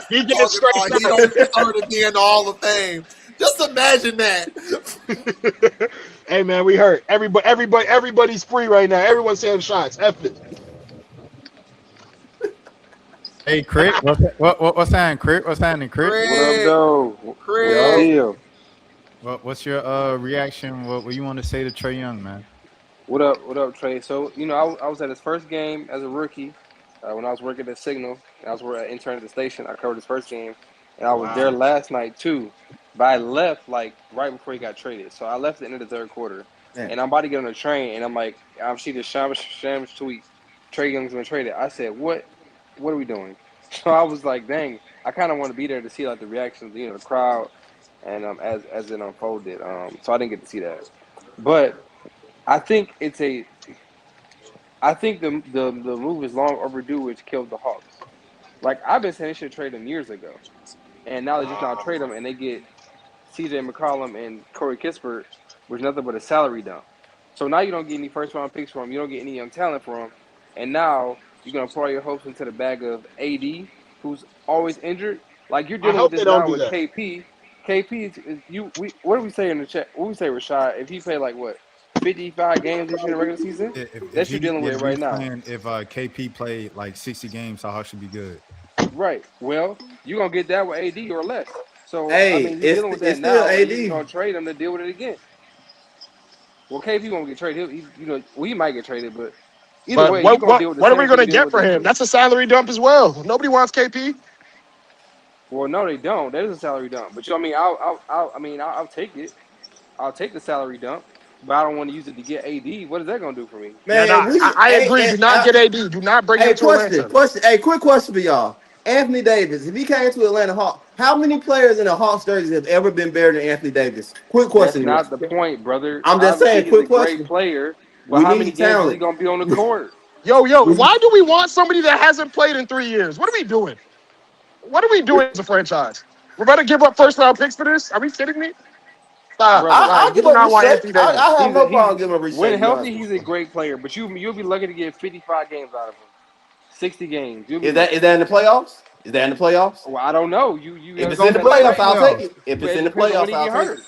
he gets straight. He don't deserve to be in the Hall of Fame. Just imagine that. Hey man, we hurt. Everybody's free right now. Everyone's saying shots. F it. Hey, Crit, what's happening, Crit? What's happening, Crit? What up, Craig, though? What's the Yo, Craig. deal? What's your reaction? What you want to say to Trae Young, man? What up? What up, Trey? So, I was at his first game as a rookie when I was working at Signal. I was an intern at the station. I covered his first game, and I was there Wow. last night too. But I left like right before he got traded. So I left at the end of the third quarter, man. and I'm about to get on the train, and I'm like, I'm see this Shams tweet. Trae Young's been traded. I said, what? What are we doing? So I was like, dang, I kind of want to be there to see like the reactions, the crowd, and as it unfolded. So I didn't get to see that, but. I think it's a. I think the move is long overdue, which killed the Hawks. Like I've been saying, they should trade him years ago, and now they just now trade him, and they get C.J. McCollum and Corey Kispert, which is nothing but a salary dump. So now you don't get any first round picks for him. You don't get any young talent for him, and now you're gonna pour your hopes into the bag of AD, who's always injured. Like you're I dealing with hope they this don't now do with that. KP. KP is you. What do we say in the chat? What do we say, Rashad? If he played like what 55 games this year in the regular season, If that's you he dealing with if it right he's now. playing if KP played like 60 games, the Hawks should be good. Right. Well, you're gonna get that with AD or less. So I Hey, mean, you're dealing with it's that still now, and you're just AD. gonna trade him to deal with it again. Well, KP won't get traded. He might get traded, but either But way, you're gonna deal with the what are we same thing gonna you're dealing get with for this him? year. That's a salary dump as well. Nobody wants KP. Well, no, they don't. That is a salary dump. But I'll take it. I'll take the salary dump, but I don't want to use it to get AD. What is that gonna do for me? Yeah, no, Man, I agree. Do not get AD. Do not bring him hey, to Atlanta. question. Hey, quick question for y'all. Anthony Davis, if he came to Atlanta Hawks, how many players in the Hawks jerseys have ever been better than Anthony Davis? Quick That's question. not the point, brother. I'm just Obviously, saying, he's a quick great question. player, but We how many need games is he talent. gonna be on the court? Yo, We, why do we want somebody that hasn't played in 3 years? What are we doing? What are we doing as a franchise? We're about to give up first round picks for this? Are we kidding me? Stop. Brother, I'll Like, we give do up not want Rishay. Anthony I Davis. have no problem giving up Rishay, when to be healthy, honest he's with a you. great player, but you'll be lucky to get 55 games out of him. 60 games. You'll be Is lucky. that in the playoffs? Is that in the playoffs? Well, I don't know. You If gotta it's go in the stat the Play in the playoffs, I'll games. take playoffs. it. If But it's it in the depends on when playoffs, he I'll get take hurt. it.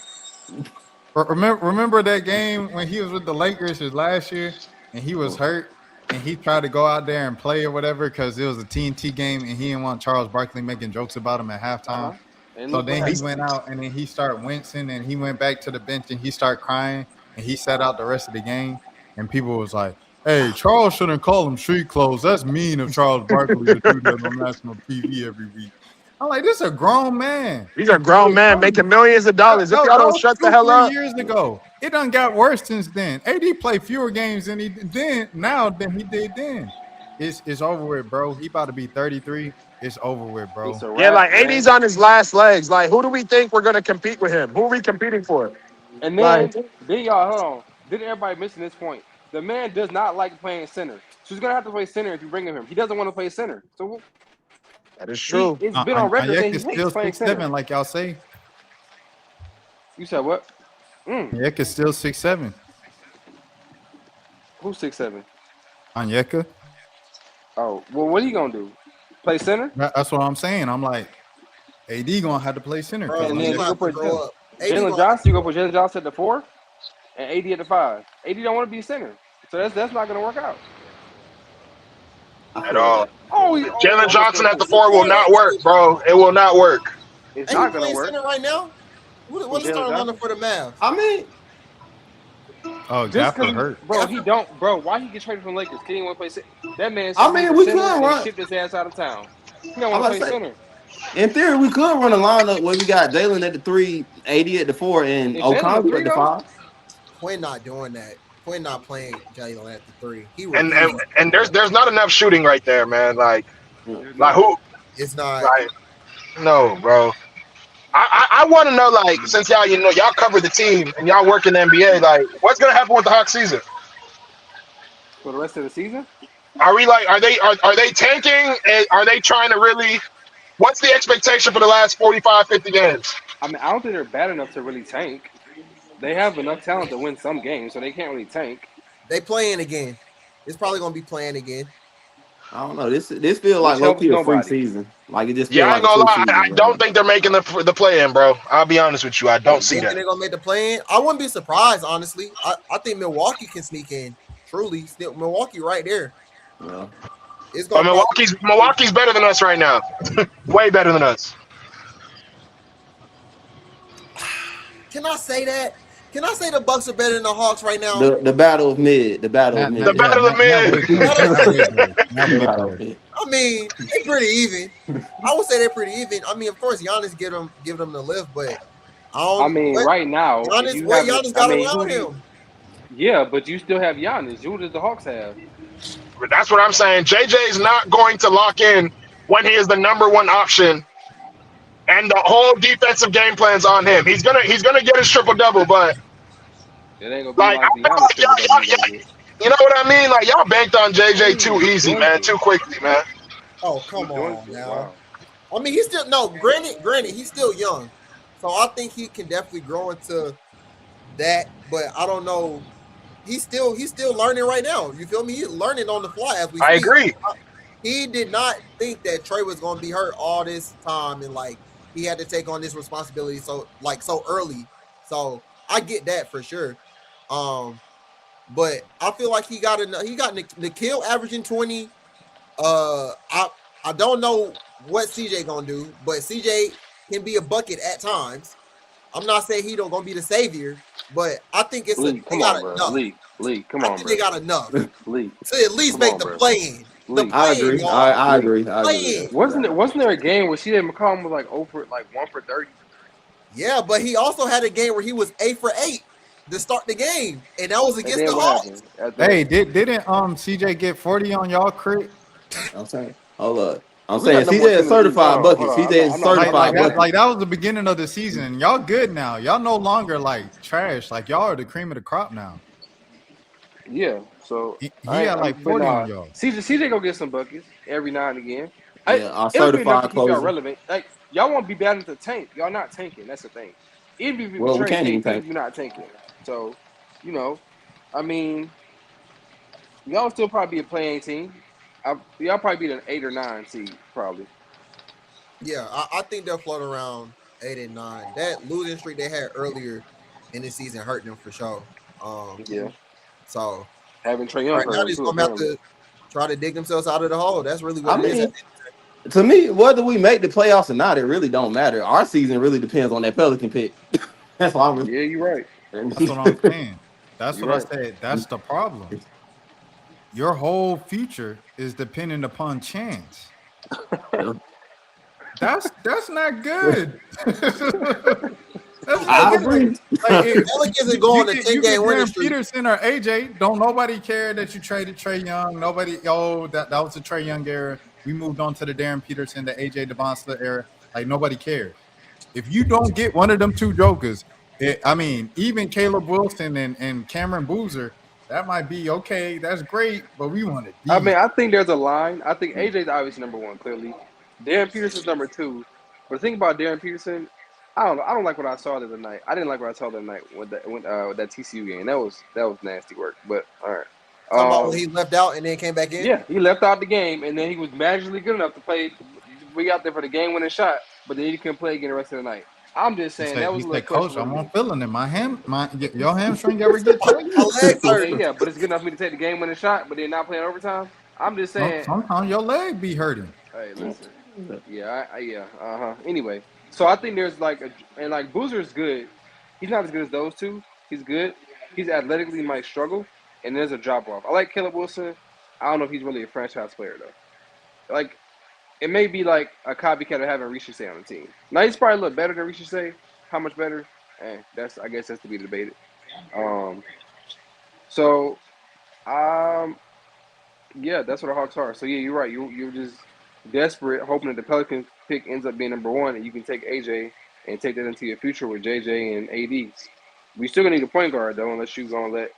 Remember that game when he was with the Lakers his last year and he was hurt and he tried to go out there and play or whatever because it was a TNT game and he didn't want Charles Barkley making jokes about him at halftime. And So look what then he happened. went out and then he started wincing and he went back to the bench and he started crying and he sat out the rest of the game. And people was like, hey, Charles shouldn't call him street clothes. That's mean of Charles Barkley to do that on national TV every week. I'm like, this is a grown man. He's a grown man making millions of dollars. If That y'all don't was shut the two, hell 3 up, years ago. It done got worse since then. AD played fewer games than he did now than he did then. It's over with, bro. He about to be 33. It's over with, It's bro. a yeah, wrap, like AD's man. on his last legs. Like, who do we think we're gonna compete with him? Who are we competing for? And Like, then y'all, hold on. Then everybody missing this point. The man does not like playing center. So he's gonna have to play center if you bring him. He doesn't want to play center. So that is true. it's been on record saying Anyeka he is hates still playing center. 6'7", like y'all say. You said what? Anyeka is still 6'7". Who's 6'7"? Anyeka. Oh, well, what are you gonna do? Play center? That's what I'm saying. I'm like, AD gonna have to play center because Bro, And he then gonna you go have to put grow up. AD Jalen gonna have Johnson. to You go grow put up. Jalen Johnson at the 4 and AD at the 5. AD don't want to be center, so that's not gonna work out. I At feel all. that. Oh, Jalen almost got Johnson a at the fool. He 4 will playing not right now. work, bro. It will not work. It's And he not gonna playing work. center right now. Who, What's the Jalen starting lineup Johnson? for the Mavs? I mean, oh, Just because Gafford he, hurt. bro, he don't, bro. Why he get traded from Lakers? He didn't want to play center. That man said I he was mean, a we could center, and they run. shipped his ass out of town. He don't I'm want to about play to say, center. in theory, we could run a lineup where we got Jalen at the 3, 80 at the 4, and Is Jalen a O'Connell at 3 the though? 5. Quinn not doing that. Quinn not playing Jalen at the 3. He And and, refused. and there's not enough shooting right there, man. There's Like not. who? It's not. Like no, bro. I want to know, like, since y'all cover the team and y'all work in the NBA, like, what's gonna happen with the Hawks season? For the rest of the season? Are we like, are they tanking? And are they trying to really? What's the expectation for the last 45, 50 games? I mean, I don't think they're bad enough to really tank. They have enough talent to win some games, so they can't really tank. They playing again. It's probably gonna be playing again. I don't know. This feels like which low helps key a free nobody. season. Like it just Yeah, feels I like ain't a gonna free lie. I season, don't bro. think they're making the play in, bro. I'll be honest with you. I don't see You think that. they're gonna make the play in? I wouldn't be surprised, honestly. I think Milwaukee can sneak in. Truly, still Milwaukee right there. Well, It's But gonna probably. Milwaukee's better than us right now. Way better than us. Can I say that? Can I say the Bucks are better than the Hawks right now? the battle of mid, the battle of The mid. battle of Now way mid. better. Now way better. Now The way battle of better. mid. I mean, they pretty even. I would say they're pretty even. I mean, of course, Giannis give them the lift, but I I don't. mean, What right now, if Giannis? you What have it, Giannis I got mean, around him? yeah, but you still have Giannis. Who does the Hawks have? That's what I'm saying. JJ's not going to lock in when he is the number one option, and the whole defensive game plan's on him. He's gonna get his triple double, but It ain't gonna be like like the I feel Giannis like triple double you gonna get. you know what I mean? Like y'all banked on JJ too Oh, easy, man, Dornton. too quickly, man. Oh, Who's come on Dornton? now. Wow. I mean, he's still no. Granted, he's still young, so I think he can definitely grow into that. But I don't know. He's still learning right now. You feel me? He's learning on the fly as we I speak. agree. He did not think that Trae was going to be hurt all this time, and like he had to take on this responsibility so early. So I get that for sure. But I feel like he got Nikhil averaging 20. I don't know what CJ gonna do, but CJ can be a bucket at times. I'm not saying he don't gonna be the savior, but I think they Come got on, bro. enough. League, come I on, think bro. they got enough League, to at least come make on, the bro. play in. The League. I play in, agree. y'all. I agree. I Play agree in. with that. Wasn't there a game where CJ McCollum was like like 1 for 30? Yeah, but he also had a game where he was 8 for 8 to start the game, and that was And against the then what Hawks. happened after Hey, that? didn't CJ get 40 on y'all crit? I'm saying, hold up. I'm We got saying number one CJ team is in the league. Hold certified on, hold buckets. on. CJ is certified buckets. Like that was the beginning of the season. Y'all good now. Y'all no longer like trash. Like y'all are the cream of the crop now. Yeah. So He had like but 40 on nah. y'all. CJ go get some buckets every now and again. Yeah, our It'll be enough to certified keep y'all closer. relevant. Like y'all won't be bad into tank. Y'all not tanking. That's the thing. Even if you Well, we trade can't even KP, tank. you're not tanking. So, I mean, y'all still probably be a playing team. Y'all probably be an 8 or 9 seed, probably. Yeah, I think they'll float around 8 and 9. That losing streak they had earlier in the season hurt them for sure. Yeah. So Having Trae Young right now hurt them they're too, gonna have apparently. to try to dig themselves out of the hole. That's really what I it is. mean, to me, whether we make the playoffs or not, it really don't matter. Our season really depends on that Pelican pick. That's all I'm Yeah, you're right. That's what I'm saying. That's You're what I right. said. That's the problem. Your whole future is dependent upon chance. That's not good. That's not I good. agree. Like Pelicans are going to you 10-game get winning Darren streak. Peterson or AJ. Don't nobody care that you traded Trae Young. Nobody. That was the Trae Young era. We moved on to the Darren Peterson, the AJ Devonsta era. Like nobody cares. If you don't get one of them two jokers, even Caleb Wilson and Cameron Boozer, that might be okay. That's great, but we want I these. mean, I think there's a line. I think AJ's obviously number 1, clearly. Darren Peterson's number 2. But the thing about Darren Peterson, I don't know. I don't like what I saw the other night. I didn't like what I saw the other night with that TCU game. That was nasty work. But all right. Talking about when he left out and then came back in. Yeah, he left out the game, and then he was magically good enough to play. We out there for the game-winning shot, but then he couldn't play again the rest of the night. I'm just saying that He was a little said, Coach, questionable. I'm on feeling it. Your hamstring ever get tight? My legs hurt. Yeah, but it's good enough for me to take the game-winning shot, but then not playing overtime. I'm just saying. Sometimes your leg be hurting. Hey, listen. Yeah, Anyway, so I think there's like Boozer's good. He's not as good as those two. He's good. He's athletically might struggle, and there's a drop off. I like Caleb Wilson. I don't know if he's really a franchise player though. Like, it may be like a copycat of having Rashad on the team. Now he's probably a little better than Rashad. How much better? I guess that's to be debated. Yeah, that's what the Hawks are. So yeah, you're right. You're just desperate, hoping that the Pelicans pick ends up being number 1, and you can take AJ and take that into your future with JJ and AD. We still gonna need a point guard though, unless you're gonna let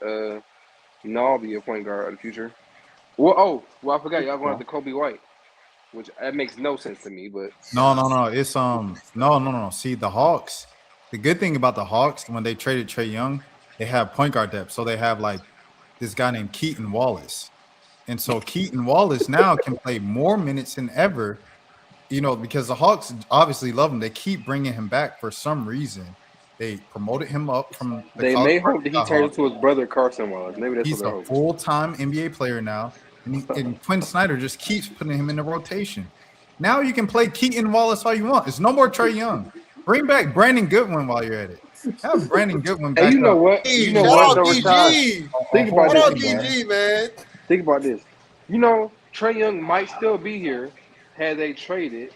Nall be a point guard of the future. Well, I forgot y'all going after Kobe White, which that makes no sense to me. But No. It's no. See, the Hawks. The good thing about the Hawks when they traded Trae Young, they have point guard depth. So they have like this guy named Keaton Wallace. And so Keaton Wallace now can play more minutes than ever, because the Hawks obviously love him. They keep bringing him back for some reason. They promoted him up from the They college may hope that he turns Hawks. into his brother Carson Wallace. Maybe that's what He's they're a hoping. full-time NBA player now, and Quinn Snyder just keeps putting him in the rotation. Now you can play Keaton Wallace all you want. It's no more Trae Young. Bring back Brandon Goodwin while you're at it. Have Brandon Goodwin Hey, back you know up. what? Hey, You know shout what, out though, Rashad? DG. Think about Shout this, out man. DG, man. Think about this. You know, Trae Young might still be here had they traded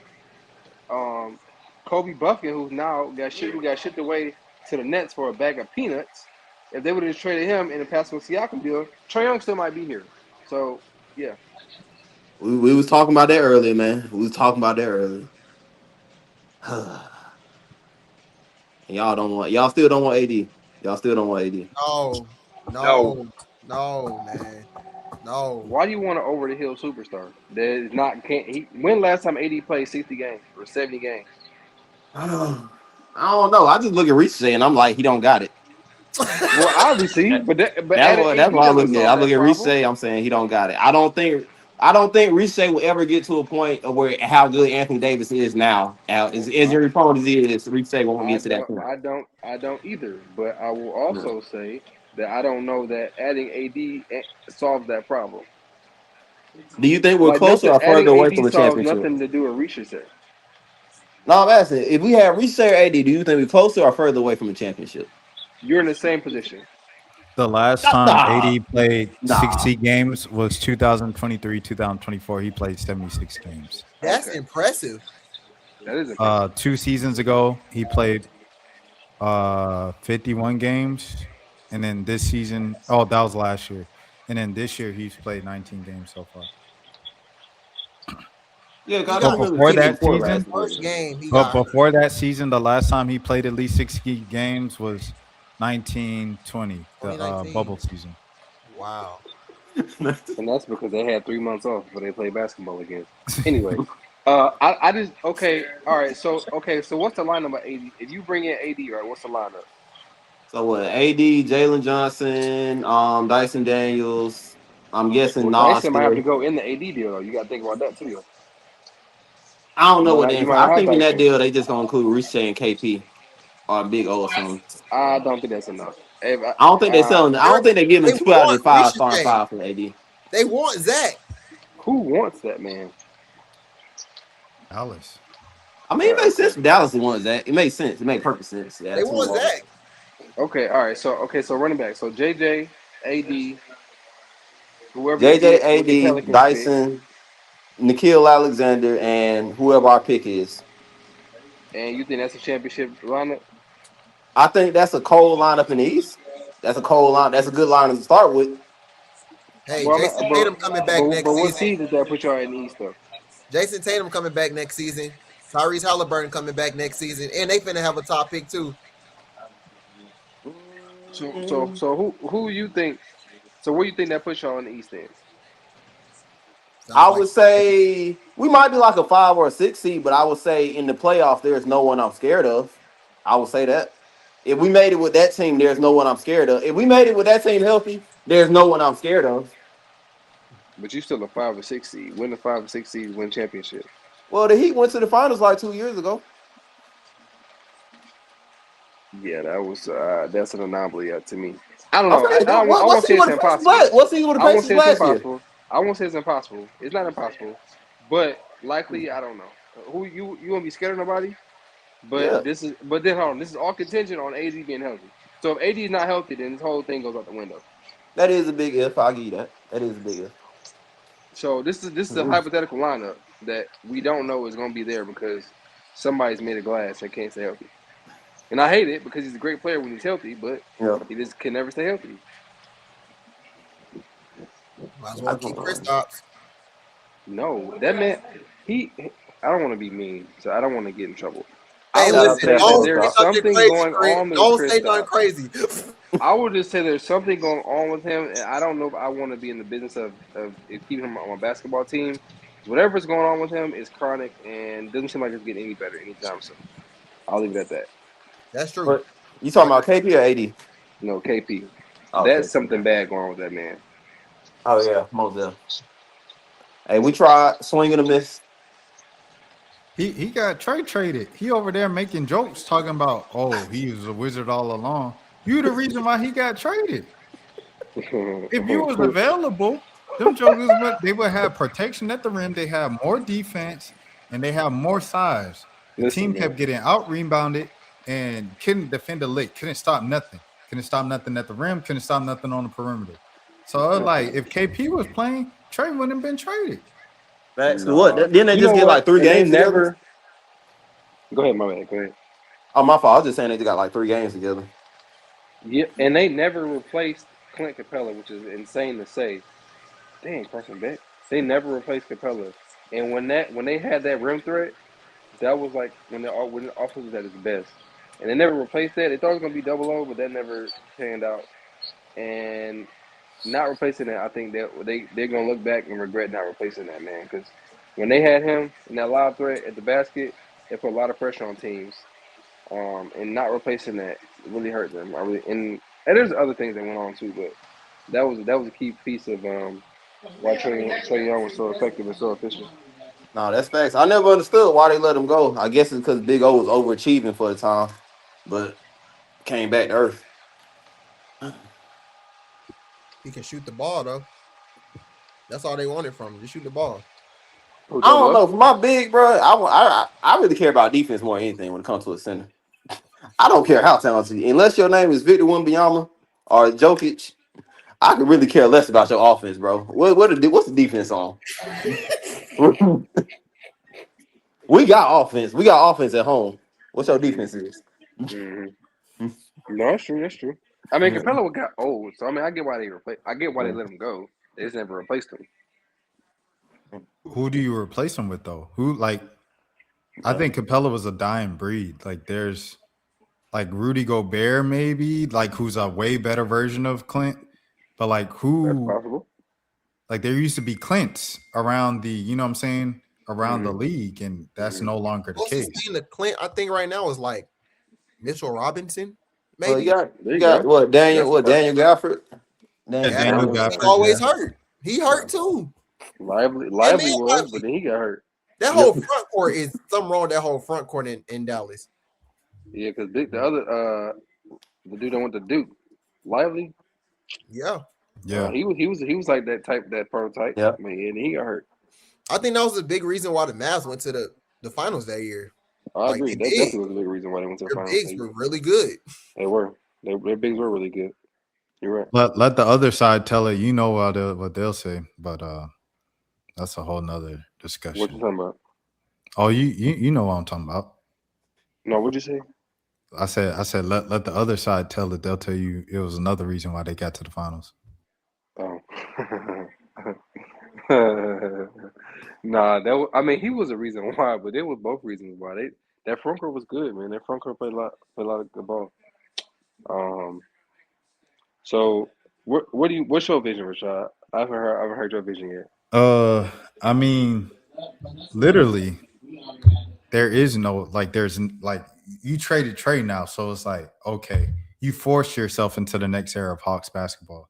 Kobe Buffett, who got shipped away to the Nets for a bag of peanuts. If they would have just traded him in the Pascal Siakam deal, Trae Young still might be here. So, yeah. We was talking about that earlier, man. We was talking about that earlier. And y'all still don't want AD. Y'all still don't want AD. No, man. No. Why do you want an over the hill superstar that is not can't he when last time AD played 60 games or 70 games? I don't know. I just look at Ricochet and I'm like, he don't got it. Well, obviously, but adding That's AD what I look doesn't at. solve I look that at problem. Ricochet. I'm saying he don't got it. I don't think Ricochet will ever get to a point of where how good Anthony Davis is now. As injury prone as he is, Ricochet won't get to that point. I don't either. But I will also say that I don't know that adding AD solves that problem. Do you think we're Like closer nothing, or adding further away AD from a solves championship? nothing to do with Ricochet. No, I'm asking. If we have Ricochet or AD, do you think we're closer or further away from a championship? You're in the same position. The last time Nah. AD played Nah. 60 games was 2023, 2024. He played 76 games. That's Okay. impressive. That is impressive. 2 seasons ago, he played 51 games. And then this season, that was last year. And then this year, he's played 19 games so far. Yeah, He because I got remember before seeing it that before season, last first year. game. He But got before that season, the last time he played at least 60 games was 1920, the 2019. bubble season. Wow. And that's because they had 3 months off before they played basketball again. Anyway, I just okay. All right. So what's the lineup of AD? If you bring in AD, right? What's the lineup? So what? AD, Jalen Johnson, Dyson Daniels. I'm guessing Well, Nas Dyson might have to still. go in the AD deal though. You got to think about that too. Though. I don't know what You they. might I not have think in that Dyson. deal they just gonna include Ricochet and KP or Big O or something. I don't think that's enough. If I don't think they're selling. I don't think they're giving They two out of want the five starting Ricochet. five for AD. They want Zach. who wants that man? Dallas. I mean, it makes sense Okay. for Dallas to want that. It makes sense. It makes perfect sense. Yeah, They that's want what. Zach. Okay. All right. So running back. So JJ, AD, whoever JJ, the AD, Pelicans pick, Dyson, Nikhil Alexander, and whoever our pick is. and you think that's a championship lineup? I think that's a cold lineup in the East. That's a cold line. That's a good lineup to start with. Hey, Well, Jason Tatum coming back but next what season. seed does that put y'all in the East though? Jason Tatum coming back next season. Tyrese Halliburton coming back next season, and they finna have a top pick too. So who you think? So where you think that puts y'all in the East then? I Sounds like would say we might be like a 5 or a 6 seed, but I would say in the playoffs, there's no one I'm scared of. I would say that. If we made it with that team, there's no one I'm scared of. If we made it with that team healthy, there's no one I'm scared of. But you still a 5 or 6 seed. Win the 5 or 6 seeds, win championship. Well, the Heat went to the finals like 2 years ago. Yeah, that's an anomaly to me. I don't know. Okay, I let's won't see say what it's the Pacers impossible. last. Let's see what the I won't Pacers say it's last year. impossible. I won't say it's impossible. It's not impossible, but likely I don't know. Who you won't be scared of nobody? Yeah, But then hold on. This is all contingent on AD being healthy. So if AD is not healthy, then this whole thing goes out the window. that is a big if. I'll give you that. That is a big if. So this is a hypothetical lineup that we don't know is going to be there because somebody's made of glass and can't stay healthy. And I hate it because he's a great player when he's healthy, but Yeah, he just can never stay healthy. might as well keep Kristaps. No, that man, I don't want to be mean, so I don't want to get in trouble. Hey, I Shout would out say to that don't man. there's say nothing something crazy, going Chris. on with Don't say nothing Kristaps. crazy. I would just say there's something going on with him, and I don't know if I want to be in the business of keeping him on my basketball team. Whatever's going on with him is chronic and doesn't seem like it's getting any better anytime soon. I'll leave it at that. That's true. But you talking about KP or AD? No, KP. Oh, That's KP. something bad going on with that man. Oh yeah, most of. Hey, we tried swinging a miss. He got Trae traded. He over there making jokes talking about, oh, he was a wizard all along. You the reason why he got traded. If you was available, them jokers they would have protection at the rim. They have more defense and they have more size. The Listen, team man. kept getting out rebounded and couldn't defend a lick. Couldn't stop nothing. Couldn't stop nothing at the rim. Couldn't stop nothing on the perimeter. So like, if KP was playing, Trey wouldn't have been traded. Facts. What? Nah. Didn't they You just know get like what? 3 And they games together? never. Go ahead, my man. Go ahead. Oh, my fault. I was just saying they got like 3 games together. Yeah, and they never replaced Clint Capella, which is insane to say. Dang, Carson Beck. They never replaced Capella. And when they had that rim threat, that was like when the offense was at its best. And they never replaced that. They thought it was gonna be double O, but that never panned out. And not replacing that, I think they're gonna look back and regret not replacing that man, because when they had him in that lob threat at the basket, it put a lot of pressure on teams. And not replacing that really hurt them. And there's other things that went on too, but that was a key piece of why Trae Young was so effective and so efficient. No, that's facts. I never understood why they let him go. I guess it's because Big O was overachieving for the time, but came back to earth. He can shoot the ball though. That's all they wanted from him. Just shoot the ball. Oh, I don't double know. For my big bro, I really care about defense more than anything when it comes to a center. I don't care how talented you, unless your name is Victor Wembanyama or Jokic. I could really care less about your offense, bro. What's the defense on? We got offense. We got offense at home. What's your defense is? Mm-hmm. No, that's true. That's true. I mean, Capella got old, so I mean, I get why they let him go. They just never replaced him. Who do you replace him with though? Who like? I think Capella was a dying breed. Like there's like Rudy Gobert, maybe like who's a way better version of Clint. But like That's who? possible. Like there used to be Clints around the, you know what I'm saying, around the Mm-hmm. league, and that's no longer the Closest case. thing to Clint, I think right now is like Mitchell Robinson, Well, maybe. There you you got go. what That's a Daniel Gafford? Yeah, Yeah, Daniel he Gafford. always Yeah, hurt. He hurt too. Lively And then was, but then he got hurt. that Yep. whole front court is something wrong with that whole front court in Dallas. Yeah, because the other the dude that went to Duke, Lively, Yeah. yeah. he was like that prototype. Yep. Man, and he got hurt. I think that was a big reason why the Mavs went to the finals that year. I Like agree. they That did. definitely was a big reason why they went to the Their finals. bigs were really good. They were. Their bigs were really good. You're right. Let the other side tell it. You know what they'll say, but that's a whole nother What you discussion. talking about? Oh, you know what I'm talking about. No, what'd you say? I said let the other side tell it. They'll tell you it was another reason why they got to the finals. Oh. Nah, I mean, he was a reason why, but they were both reasons why. That front court was good, man. That front court played a lot of good ball. So what's your vision, Rashad? I haven't heard your vision yet. I mean, literally, there is no like. There's like you traded Trey now, so it's like okay, you forced yourself into the next era of Hawks basketball.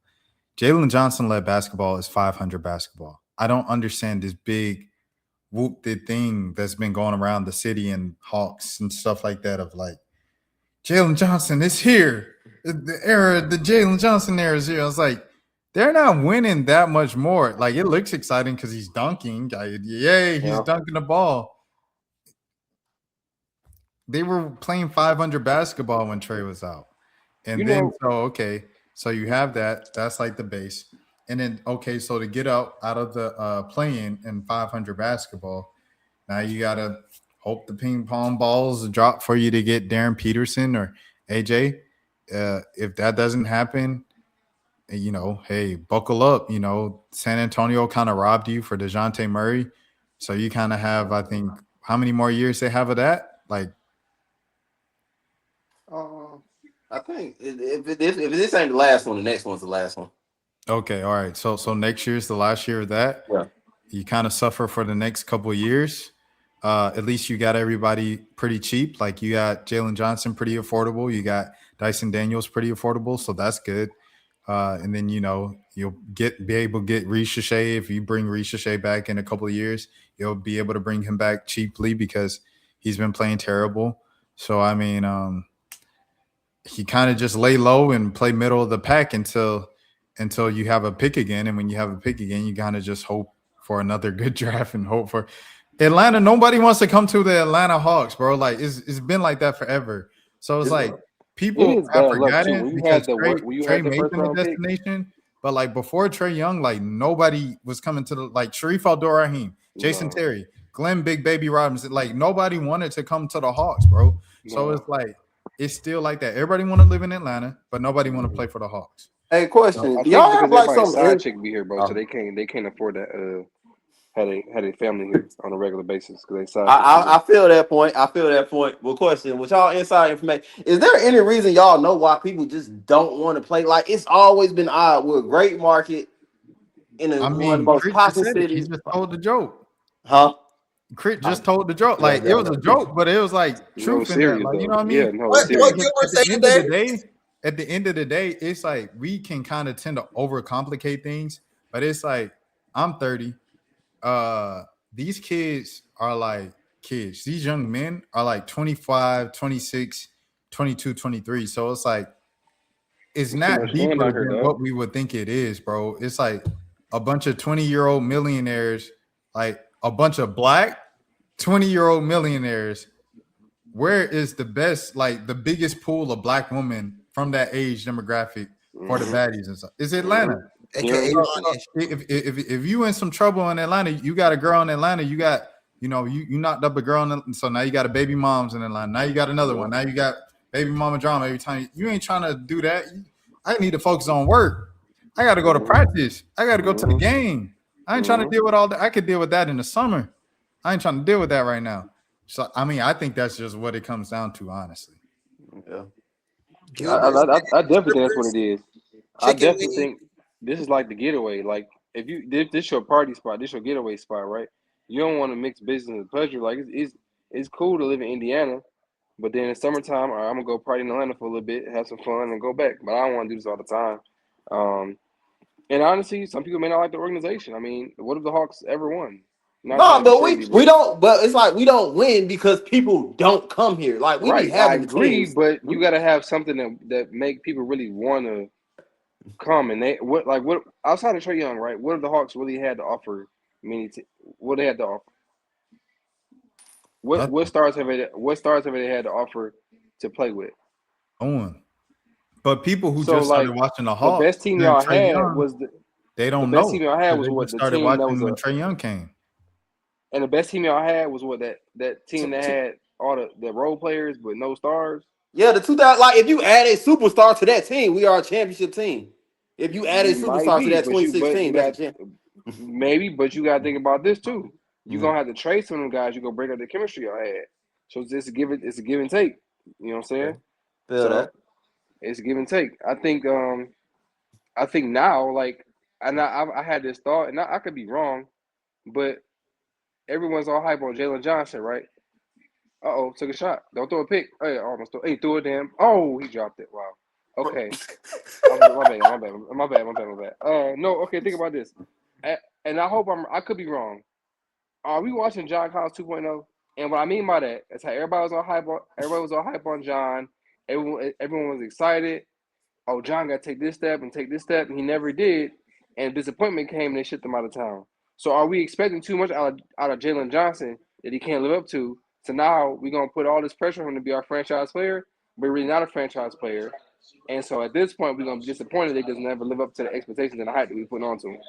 Jalen Johnson led basketball is 500 basketball. I don't understand this big whoop the thing that's been going around the city and Hawks and stuff like that of like Jalen Johnson is here. The Jalen Johnson era is here. I was like, they're not winning that much more. Like it looks exciting because he's dunking. Yay, he's Yeah. dunking the ball. They were playing 500 basketball when Trey was out. And You then know, so you have that. That's like the base. And then so to get out of the playing in 500 basketball, now you gotta hope the ping pong balls drop for you to get Darren Peterson or AJ. If that doesn't happen, hey, buckle up. San Antonio kind of robbed you for DeJounte Murray. So you kind of have, I think, how many more years they have of that? Like, I think if this ain't the last one, the next one's the last one. okay, all right. So next year's the last year of that. Yeah. You kind of suffer for the next couple of years. At least you got everybody pretty cheap. Like you got Jalen Johnson pretty affordable. You got Dyson Daniels pretty affordable. So that's good. And then you'll be able to get Ricochet. If you bring Ricochet back in a couple of years, you'll be able to bring him back cheaply because he's been playing terrible. So I mean, he kind of just lay low and play middle of the pack until you have a pick again. And when you have a pick again, you kind of just hope for another good draft and hope for Atlanta. Nobody wants to come to the Atlanta Hawks, bro. Like it's been like that forever. So it's like people It is have bad luck too. forgotten When you because had the when you Trey had the made first them a round pick, destination. But like before Trae Young, like nobody was coming to the like Sharif Abdul-Rahim, Jason no, Terry, Glenn Big Baby Robinson. Like nobody wanted to come to the Hawks, bro. So no. it's like it's still like that. Everybody want to live in Atlanta, but nobody want to play for the Hawks. Hey, question: I do think y'all because have like everybody's some? side chick be here, bro, so Oh. they can't afford that. Had a family here on a regular basis because they side chick be I here. feel that point. I feel that point. Well, question: with y'all inside information, is there any reason y'all know why people just don't want to play? Like it's always been odd. We're a great market in I one of mean, the most Crit just popular said it. He cities. just told the joke. Huh? Crit Huh? just told the joke. Yeah, Like it was yeah, a yeah. joke, but it was like No, truth it's in that. serious Like you though. know what I Yeah, mean? no, it's What serious. Gilbert At the saying end of the that? day, it's like we can kind of tend to overcomplicate things, but it's like I'm 30. Uh these kids are like kids. These young men are like 25, 26, 22, 23. So it's like it's There's too not much fun deeper out here, than dog. what we would think it is, bro. It's like a bunch of 20-year-old millionaires, like a bunch of black 20-year-old millionaires. Where is the best, like the biggest pool of black women from that age demographic for the Mm-hmm. baddies and stuff? It's Mm-hmm. Atlanta. Here in AKA Houston. Money. If you in some trouble in Atlanta, you got a girl in Atlanta, you got you knocked up a girl, so now you got a baby moms in Atlanta. Now you got another one. Yep. Now you got baby mama drama every time. You ain't trying to do that. I need to focus on work. I got to go to Mm-hmm. practice. I got to go to the Mm-hmm. game. I ain't trying to Mm-hmm. deal with all that. I could deal with that in the summer. I ain't trying to deal with that right now. So I mean, I think that's just what it comes down to, honestly. Yeah. Gilbert said I definitely think that's what strippers, it is. I chicken definitely wing. think this is like the getaway. Like if you this your party spot, this your getaway spot, right? You don't want to mix business and pleasure. Like it's cool to live in Indiana, but then in summertime, all right, I'm gonna go party in Atlanta for a little bit, have some fun, and go back. But I don't want to do this all the time. Um, and honestly, some people may not like the organization. I mean, what if the Hawks ever won? Not trying No, to be but shady, we but don't. But it's like we don't win because people don't come here. Like we be right, I having the agree. teams. But you got to have something that make people really want to come. And they what outside of Trae Young, right? What if the Hawks really had to offer? What they had to offer? What Nothing. stars have they had to offer to play with? No one. But people who So just started like watching the the Hawks best team during y'all Trae had Young, was they the don't best team know y'all had because was they what just the started team that watching was when a Trae Young came. and the best team y'all had was what that team Two, that two, had all the role players but no stars. yeah, the 2000. Like if you add a superstar to that team, we are a championship team. If you add a You might superstar to be, that but you 2016, that's a got champ. maybe, but you got to think about this too. You're Mhm. gonna have to trade some of them guys. You're gonna break up the chemistry y'all had. So it's a give and take. You know what I'm Yeah, saying? feel So that. it's a give and take. I think now like and I had this thought and I could be wrong, but everyone's all hype on Jalen Johnson, right? Took a shot. Don't throw a pick. Hey, almost threw. Hey, threw it damn. Oh, he dropped it. Wow. Okay. My bad. No. Okay. Think about this, and I hope I could be wrong. Are we watching John Collins 2.0? And what I mean by that is how everybody was all hype on. Everybody was all hype on John. Everyone was excited. Oh, John got to take this step and take this step, and he never did. And disappointment came, and they shipped him out of town. So, are we expecting too much out of Jalen Johnson that he can't live up to? So now we're gonna put all this pressure on him to be our franchise player, but really not a franchise player. And so at this point, we're gonna be disappointed that he doesn't ever live up to the expectations and the hype that we put onto him.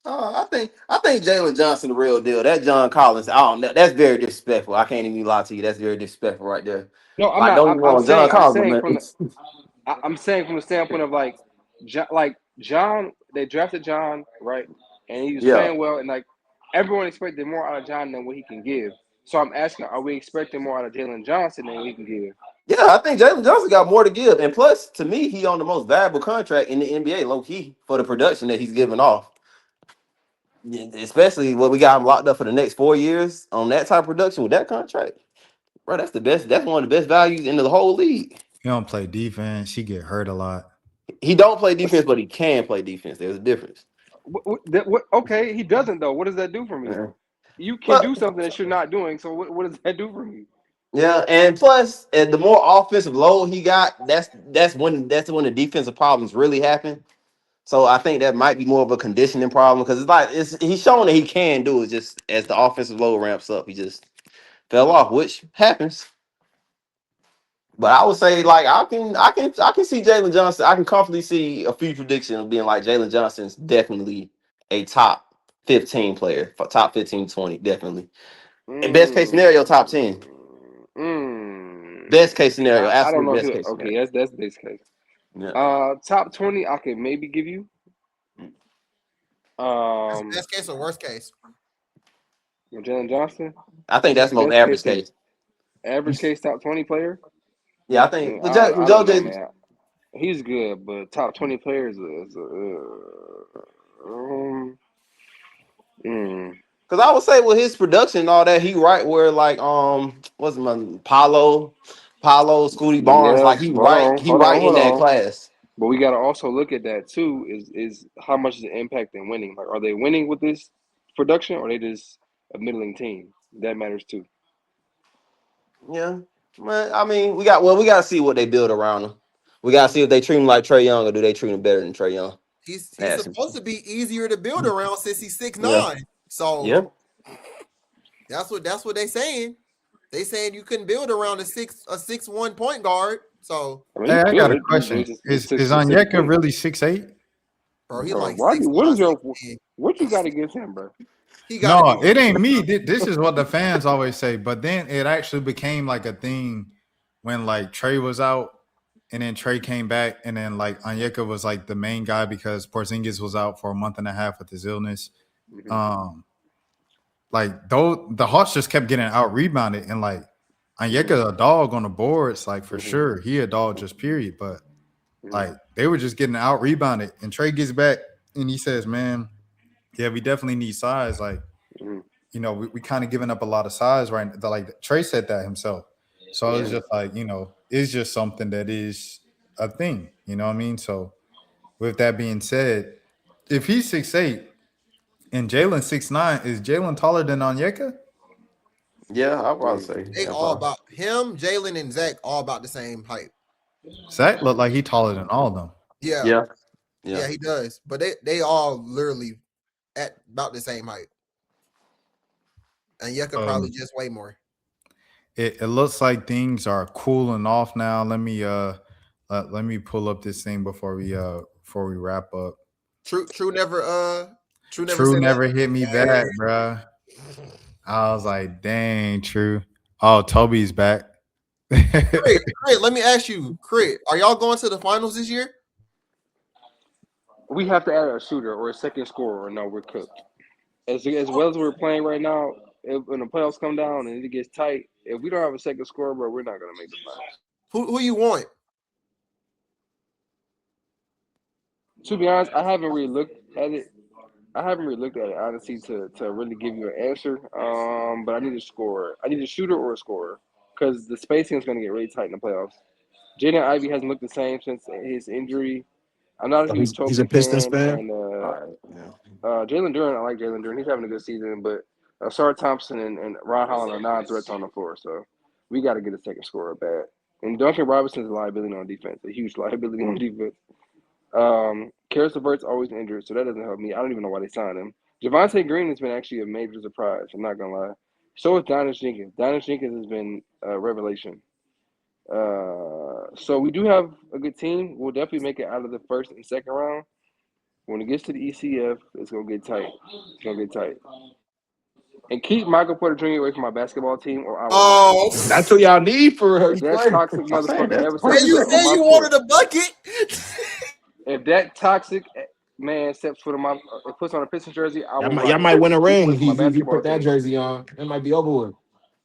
I think Jalen Johnson the real deal. That John Collins, I don't know. That's very disrespectful. I can't even lie to you. That's very disrespectful right there. No, I'm Like not. don't even want John I'm Collins, saying man. from the I'm saying from the standpoint of like John, they drafted John right, and he was Yeah. playing well, and like everyone expected more out of John than what he can give. So I'm asking, are we expecting more out of Jalen Johnson than what he can give? Yeah, I think Jalen Johnson got more to give. And plus, to me, he on the most valuable contract in the NBA, low key, for the production that he's giving off. Yeah, especially what we got him locked up for the next 4 years on that type of production with that contract. Bro, that's the best. That's one of the best values in the whole league. He don't play defense. He get hurt a lot. He don't play defense, but he can play defense. There's a difference. Okay, he doesn't though. What does that do for me? You can do But something that you're not doing. So what does that do for me? yeah, and plus, and the more offensive load he got, that's when the defensive problems really happen. So I think that might be more of a conditioning problem because he's showing that he can do it. Just as the offensive load ramps up, he just fell off, which happens. But I would say like I can see Jalen Johnson. I can comfortably see a few predictions of being like Jalen Johnson's definitely a top 15 player, for top 15, 20, definitely. And best case scenario, top 10. Best case scenario, I don't absolute know if best he'll. case scenario. Okay, that's base case. Yeah. Top 20, I could maybe give you. Best case or worst case? Jalen Johnson. I think that's most Best average case, case. average case, top 20 player. Yeah, I think with I don't know, Joe man. He's good, but top 20 players is because I would say with his production and all that, he right where like what's my Paulo, Scooty Barnes, yeah. like he right in Hold that on. class. But we got to also look at that too. Is how much is the impact in winning? Like, are they winning with this production, or are they just a middling team? That matters too. Yeah, man. I mean, we got to see what they build around him. We got to see if they treat him like Trae Young or do they treat him better than Trae Young. He's Ask him. supposed to be easier to build around since he's 6'9". Yeah. So Yeah. that's what they saying. They saying you couldn't build around a 6'1" point guard. So I mean, Hey, you I got a could. question. It's Is six Onyeka feet. really 6'8"? bro, he's Bro, like why? 6'9", What is your? 6'10". What you got against him, bro? He got to No, be. it ain't me. This is what the fans always say. But then it actually became like a thing when like Trey was out, and then Trey came back, and then like Onyeka was like the main guy because Porzingis was out for a month and a half with his illness. Like though the Hawks just kept getting out rebounded, and like Onyeka a dog on the boards, like for sure he a dog just period. But like they were just getting out rebounded, and Trey gets back and he says, "Man, yeah, we definitely need size. Like, you know, we kind of giving up a lot of size right now." Like Trey said that himself. So it's just like, you know, it's just something that is a thing. You know what I mean? So with that being said, if he's 6'8" and Jalen 6'9", is Jalen taller than Onyeka? Yeah, I'll probably say. They all about him, Jalen, and Zach all about the same height. Zach looked like he taller than all of them. Yeah, he does. But they all literally at about the same height. And Yeka probably just way more. It looks like things are cooling off now. Let me pull up this thing before we wrap up. True never hit me back, bro. I was like, dang, True. Oh, Toby's back. Crit, let me ask you, Crit, are y'all going to the finals this year? We have to add a shooter or a second scorer, or no, we're cooked. As well as we're playing right now, when the playoffs come down and it gets tight, if we don't have a second scorer, bro, we're not gonna make the finals. Who you want? To be honest, I haven't really looked at it. Honestly to really give you an answer. But I need a scorer. I need a shooter or a scorer because the spacing is going to get really tight in the playoffs. Jaden Ivey hasn't looked the same since his injury. I'm not a huge He's a Toby Pistons fan. fan. And Jalen Duren, I like Jalen Duren. He's having a good season, but Sar Thompson and Ron Holland are non-threats on the floor, so we got to get a second scorer bad. And Duncan Robinson's a liability on defense, a huge liability on defense. Karis LeVert's always injured, so that doesn't help me. I don't even know why they signed him. Javonte Green has been actually a major surprise. I'm not gonna lie. So is Donis Jenkins. Donis Jenkins has been a revelation. So we do have a good team. We'll definitely make it out of the first and second round. When it gets to the ECF, it's gonna get tight. And keep Michael Porter Jr. away from my basketball team, or I will. That's what y'all need for her. If that toxic motherfucker ever Hey, steps you foot said on my you court, wanted a bucket. if that toxic man steps foot on my, puts on a Pistons jersey, I will. Y'all might win a ring if if you put that jersey on. It might be over with.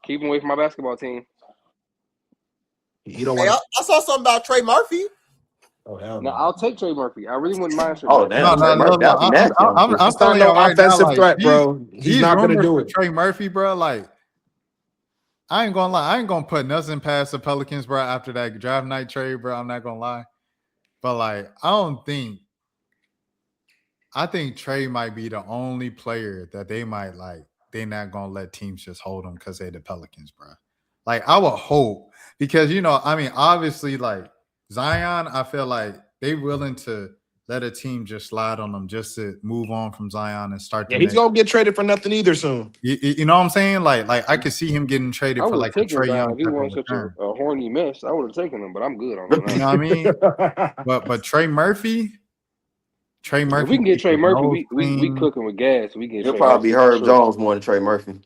Keep him away from my basketball team. You don't Hey, want. I saw something about Trey Murphy. Oh hell Now no! I'll take Trey Murphy. I really wouldn't mind Trey Oh Murphy. damn! Trey Murphy, that'd be nasty. I'm telling no you right now, offensive like, threat, bro. He's not gonna do it. Trey Murphy, bro. Like, I ain't gonna lie. I ain't gonna put nothing past the Pelicans, bro. After that draft night trade, bro, I'm not gonna lie. But like, I think Trey might be the only player that they might like. They're not gonna let teams just hold him because they're the Pelicans, bro. Like I would hope because obviously, like Zion, I feel like they willing to let a team just slide on them just to move on from Zion and start the Yeah, he's next. gonna get traded for nothing either soon. You know what I'm saying? Like I could see him getting traded I for would like have a taken Trae Zion Young if he type of wasn't such a return. horny mess. I would have taken him, but I'm good on him now. You know what I mean? But Trey If Murphy we can get keeps Trey his Murphy, nose we clean. cooking with gas. We get He'll Trey probably be Murphy for Herb sure. Jones more than Trey Murphy.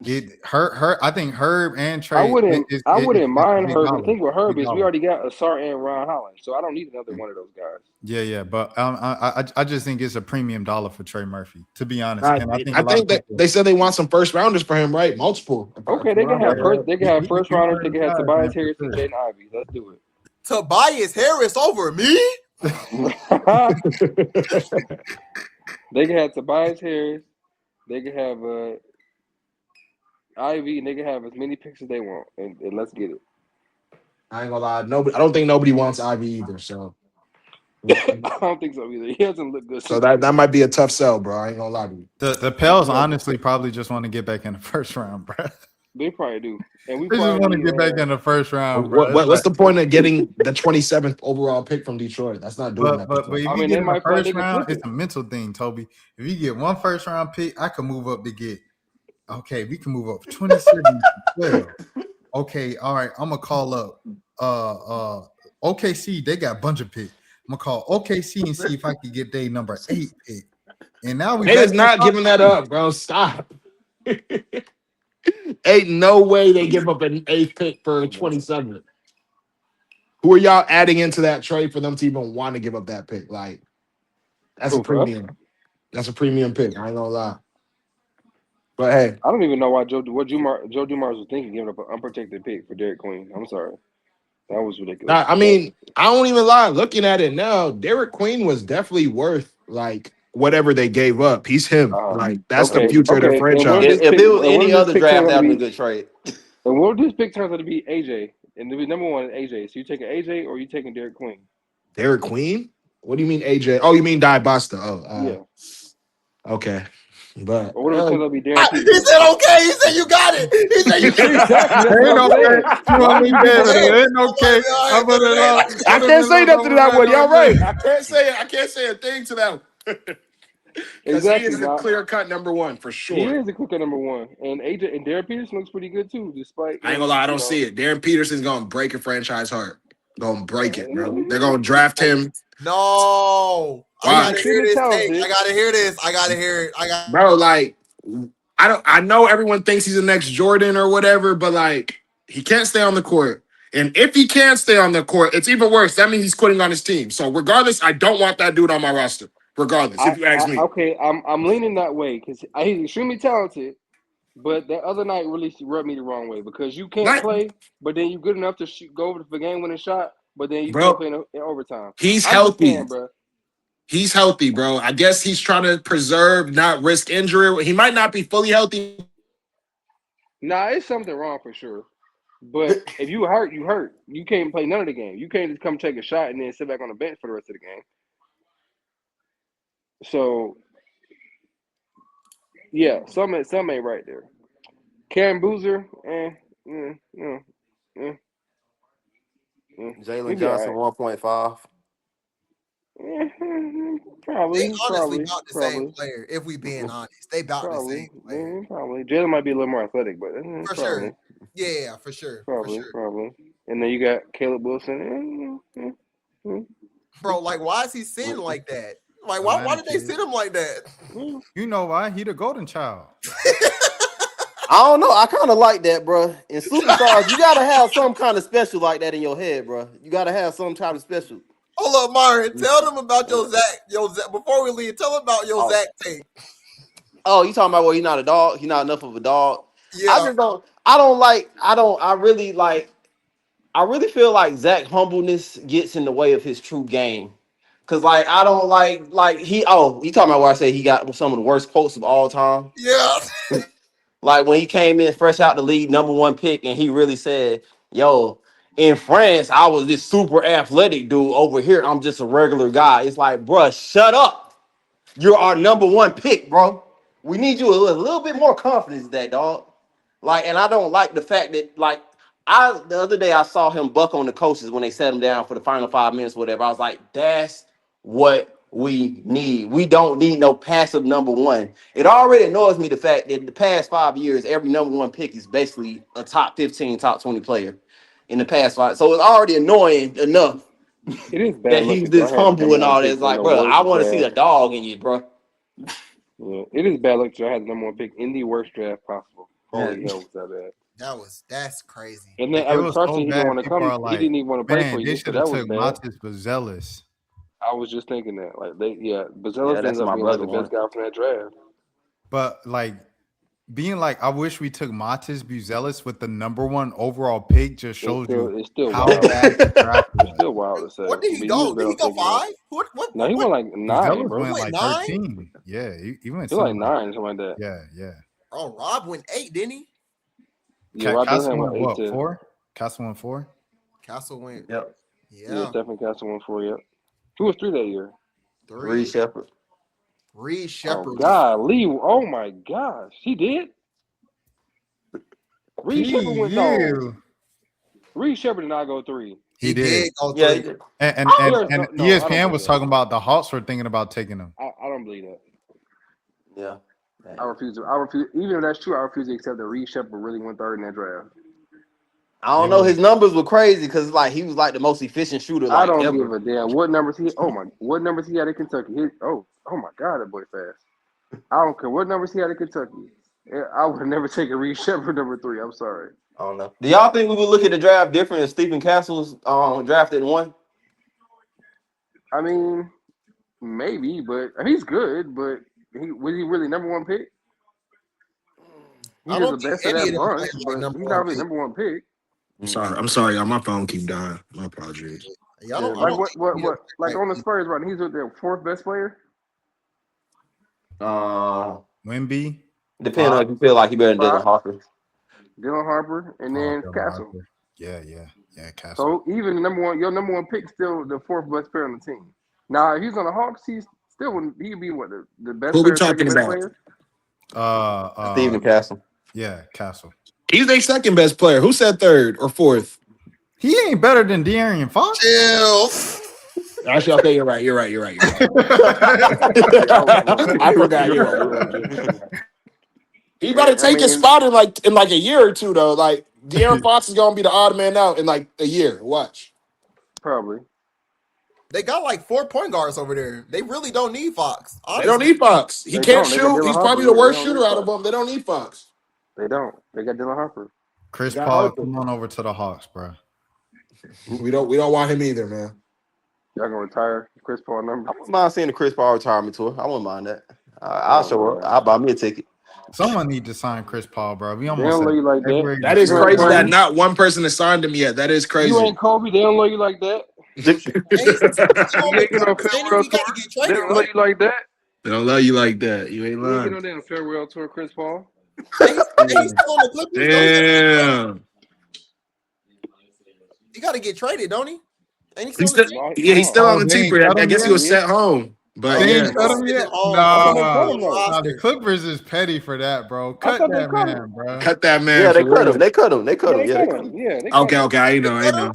I think Herb and I Trey wouldn't is a mind big Herb. The dollar. thing with Herb Big is we dollar. already got Asar and Ron Holland, so I don't need another one of those guys. Yeah, but I just think it's a premium dollar for Trey Murphy, to be honest. I And I think a I lot of think that people. they said they want some first rounders for him, right? Multiple. Okay, From they what can I have read. first. They can have first He rounders. one They of can those have guys, Tobias man, for Harris and sure. Jaden Ivey. Let's do Tobias Harris over me? it. They can have Tobias Harris. They can have Ivy, and they can have as many picks as they want, and let's get it. I ain't gonna lie. Nobody. I don't think nobody wants Ivy either. So, I don't think so either. He doesn't look good. so that might be a tough sell, bro. I ain't gonna lie to you. The Pels honestly probably just want to get back in the first round, bro. They probably do, and we They just want to probably get back in the first round, bro. What's the point of getting the 27th overall pick from Detroit? That's not doing But nothing. if I you mean, get they in the might feel like they first can round, flip it. it's a mental thing, Toby. If you get one first round pick, I can move up to get. Okay, we can move up 27 12. Okay, all right. I'm gonna call up OKC. They got a bunch of picks. I'm gonna call OKC and see if I can get their number 8 pick. And now we They back is to the not top giving that 3. up, bro. Stop. Ain't no way they give up an 8th pick for a 27th. Who are y'all adding into that trade for them to even want to give up that pick? Like, that's a Who, for us? premium. That's a premium pick. I ain't gonna lie. But hey, I don't even know why Joe Dumars was thinking giving up an unprotected pick for Derek Queen. I'm sorry, that was ridiculous. I mean, I don't even lie. Looking at it now, Derek Queen was definitely worth like whatever they gave up. He's him. Like that's the Okay, future of their okay. And what franchise. if this If pick? it was And what any if this other pick draft, turns out that to would have be? been a good trade. And what if this pick turns out to be AJ? And the number one is AJ. So you taking AJ or you taking Derek Queen? Derek Queen? What do you mean, AJ? Oh, you mean Die Buster? Yeah. Okay. But Or what if it turns out to be Darren He Peterson? said, okay. He said, you got it. He said, you got it. Exactly. That's what I'm saying. You Why want do me you dead? keep on Ain't okay. I put it up. I can't say nothing to that one. Y'all right. I can't say a thing to that one. Because he Exactly. is the Now, clear cut number one for he sure. is the quicker number one, and AJ and Darren Peterson looks pretty good too, despite I ain't him. gonna lie, I You don't know, see it. Darren Peterson's gonna break a franchise heart. Gonna break it, bro. They're gonna draft him. No. I Watch. gotta hear this take. I gotta hear this. I gotta hear it. Bro, like I know everyone thinks he's the next Jordan or whatever, but like he can't stay on the court. And if he can't stay on the court, it's even worse. That means he's quitting on his team. So regardless, I don't want that dude on my roster. Regardless, if you ask me. okay, I'm leaning that way because he's extremely talented, but that other night really rubbed me the wrong way because you can't play, but then you're good enough to go over the game-winning shot, but then you can't play in overtime. He's I'm healthy. just saying, bro. He's healthy, bro. I guess he's trying to preserve, not risk injury. He might not be fully healthy. Nah, it's something wrong for sure. But if you hurt, you hurt. You can't play none of the game. You can't just come take a shot and then sit back on the bench for the rest of the game. So, yeah, some ain't right there. Karen Boozer, Jalen Johnson, 1.5. Probably. They honestly not the same player, if we being honest. They about the same player. Probably. Jalen might be a little more athletic, but For probably. sure. Yeah, for sure. Probably. And then you got Caleb Wilson. Bro, like, why is he sitting like that? Like, why did they sit him like that? You know why? He the golden child. I don't know. I kind of like that, bro. In superstars, you gotta have some kind of special like that in your head, bro. You gotta have some kind of special. Hold up, Myron. Tell them about your Zach. Before we leave, tell them about your Zach take. Oh, you talking about he's not a dog? He's not enough of a dog. Yeah. I really feel like Zach humbleness gets in the way of his true game. Cause like I don't like you talking about where I say he got some of the worst quotes of all time. Yeah. Like when he came in fresh out the league, number one pick, and he really said, "Yo, in France, I was this super athletic dude. Over here, I'm just a regular guy. It's like, bruh, shut up. You're our number one pick, bro. We need you a little bit more confidence, that dog. Like, and I don't like the fact that, like, the other day I saw him buck on the coaches when they set him down for the final 5 minutes, whatever. I was like, that's what we need. We don't need no passive number one. It already annoys me the fact that the past 5 years, every number one pick is basically a top 15, top 20 player in the past 5. So it's already annoying enough It is that bad luck he's that y'all this had the humble number and one all that. pick It's in like, the bro, I worst want to see the draft. dog in you, bro. Yeah, it is bad luck that y'all had the number one pick in the worst draft possible. Holy Yeah. hell, was that bad? That's crazy. And then It Alex was so Carson, he didn't bad. want to People come. are He like, didn't even want to play for man, they you, so should have that was took bad. Montes Bazelis. I was just thinking that, like, Yeah, Bazelis that's ends up my being like brother the best one. guy from that draft. But like being like, I wish we took Montes Buzelis with the number one overall pick just shows you It's still how wild. bad the draft It's was. still wild to say. What did he But go? was Did he better go thinking that. 5? No, he went like 9, Buzelis bro. went went like 9? 13. Yeah, he went He like something 9, something like that. yeah. Oh, Rob went 8, didn't he? Yeah, Rob Castle Dillingham went went 8 what, to. 4? Castle went 4? Castle went. Yep. Yeah, Yeah, Stephen Castle went 4. Yep. Who was 3 that year? Reed 3. Shepard. Reed Oh Shepard. God, Lee! Oh my gosh, he did. Reed Shepard went no. Reed Shepard did not go 3. He did. go Yeah, 3. he did. And There's no, I don't ESPN believe was that. talking about the Hawks were thinking about taking him. I don't believe that. Yeah. I refuse. Even if that's true, I refuse to accept that Reed Shepard really went 3rd in that draft. I don't know. His numbers were crazy because like he was like the most efficient shooter I like don't ever. give a damn what numbers he. What numbers he had in Kentucky? Oh my God, that boy fast. I don't care what numbers he had in Kentucky. I would never take a Reed Shepard number 3. I'm sorry. I don't know. Do y'all think we would look at the draft different if Stephen Castle's drafted in 1? I mean, maybe, but he's good. But was he really number 1 pick? He I was don't the think best of any that of them bunch, played like but number he's one not really pick. number 1 pick. I'm sorry. My phone keep dying. My apologies. Yeah, I Yeah, don't like think any of what them like played on the like- Spurs, right? He's their 4th best player. Wemby. Depending on if you feel like he better than Dylan Harper. Dylan Harper, and then Dylan Castle. Harper. Yeah, Castle. So even your number 1 pick, still the 4th best player on the team. Now, if he's on the Hawks, he'd be what the best Who we player, talking second best about? player. Stephen Castle. Yeah, Castle. He's their second best player. Who said 3rd or 4th? He ain't better than De'Aaron Fox. Chill. Actually, okay, you're right. I forgot. You're right. He better take his spot in like a year or two though. Like De'Aaron Fox is gonna be the odd man out in like a year. Watch. Probably. They got like 4 point guards over there. They really don't need Fox. They don't need Fox. He They can't don't. They got shoot. Dylan He's Harper. probably the They worst don't shooter need out of Fox. them. They don't need Fox. They don't. They got Dylan Harper. Chris Got Paul, Harper. come on over to the Hawks, bro. We don't want him either, man. Y'all gonna retire Chris Paul number? I wouldn't mind seeing the Chris Paul retirement tour. I wouldn't mind that. I'll show up. I'll buy me a ticket. Someone need to sign Chris Paul, bro. We They almost don't love you like that. February. That is You ain't crazy Kobe. that not one person has signed him yet. That is crazy. You ain't Kobe. They don't love you like that. They ain't You ain't no saying farewell he got tour. to get They traded, don't love right? you like that. They don't love you like that. You ain't You ain't get no lying. damn farewell tour, Chris Paul. He's still on the Clippers. Damn. He got to get traded, don't he? Ain't he He's still still, on the yeah, he's still on the they team. ain't cut I him guess he yet? was sent home. But They yeah. ain't cut him yet? Oh, Nah, the Clippers is petty for that, bro. Cut thought they that cut man, him. bro. Cut that man. Yeah, they for cut real. him. They cut him. They cut him. They Yeah, they cut cut him. him. Yeah, they cut Okay, him. I know.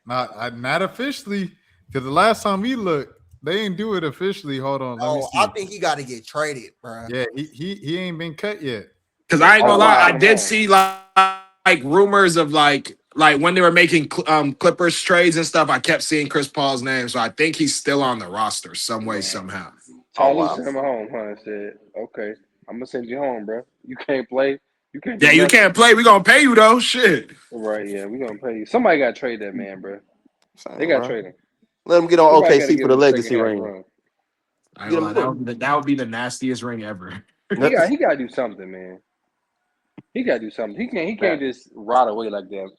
Not officially, because the last time we looked, they ain't do it officially. Hold on, let me see. I think he got to get traded, bro. Yeah, he ain't been cut yet. Because I ain't gonna lie, I wow. did see like rumors of like when they were making Clippers trades and stuff. I kept seeing Chris Paul's name, so I think he's still on the roster some way somehow. Tony wow. sent him home, huh? Said, "Okay, I'm gonna send you home, bro. You can't play. You can't. Yeah, do you nothing." can't play. We gonna pay you though. Shit. Right? Yeah, we gonna pay you. Somebody got to trade that man, bro. They got to trade him. Let him get on Somebody gotta OKC give for the him a legacy second half ring. run. I ain't gonna lie, that would be the nastiest ring ever. He got to do something, man. He got to do something. He can't just rot away like that.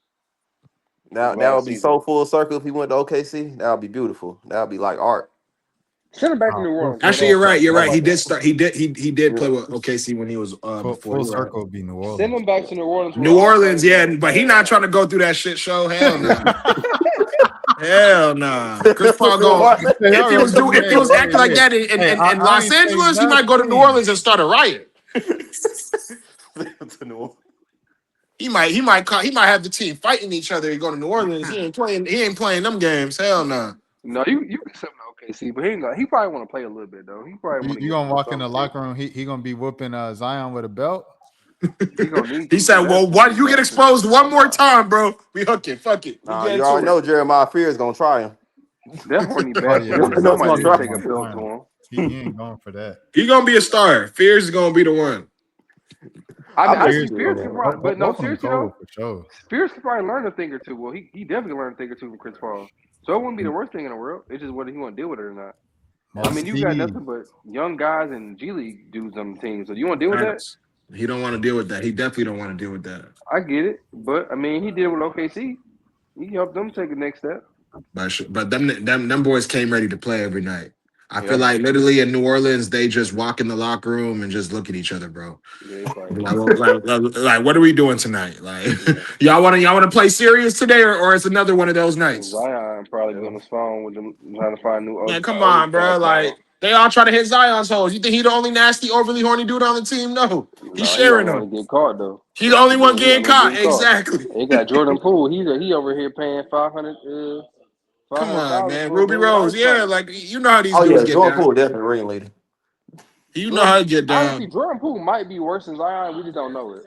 That would be so full circle if he went to OKC. That would be beautiful. That would be like art. Send him back to New Orleans. Actually, you're right. You're right. He did start. He did play with OKC when he was before. Full You're right. circle would be New Orleans. Send him back to New Orleans. New Orleans, yeah, but he not trying to go through that shit show. Hell no. Hell nah. Chris Paul go. If he was acting like that in Los Angeles, he might go to New Orleans and start a riot. He might have the team fighting each other. He go to New Orleans. He ain't playing them games. Hell no. No, you can send him to OKC, but he probably want to play a little bit though. He probably want to. You gonna walk in the locker room? He gonna be whooping Zion with a belt. He gonna need. He said, "Well, why you get exposed one more time, bro? We hook it. Fuck it. Nah, you already know Jeremiah Fears gonna try him. That horny bastard. Somebody need to take a belt to him. He ain't going for that. He gonna be a star. Fears is gonna be the one. I see Spears can probably, but no, seriously though, for sure. Spears can probably learn a thing or two. Well, he definitely learned a thing or two from Chris Paul. So it wouldn't be the worst thing in the world. It's just whether he want to deal with it or not. I mean, you got nothing but young guys and G League dudes on the team. So do you want to deal with that? He don't want to deal with that. He definitely don't want to deal with that. I get it, but I mean, he did it with OKC. He helped them take the next step. But them boys came ready to play every night. I feel like literally in New Orleans, they just walk in the locker room and just look at each other, bro. Yeah, like, what are we doing tonight? Like, y'all want to play serious today, or it's another one of those nights? Zion probably be on his phone with them trying to find new. Man, come on, bro. Like, they all try to hit Zion's holes. You think he the only nasty, overly horny dude on the team? No, he's sharing them. Get caught though. He the only one getting caught. Exactly. They got Jordan Poole. He over here paying $500. Come on, man. Ruby Rose. Yeah, like, you know how these dudes get Jordan down. Poole definitely ringleader. You know how to get down. Honestly, Jordan Poole might be worse than Zion. We just don't know it.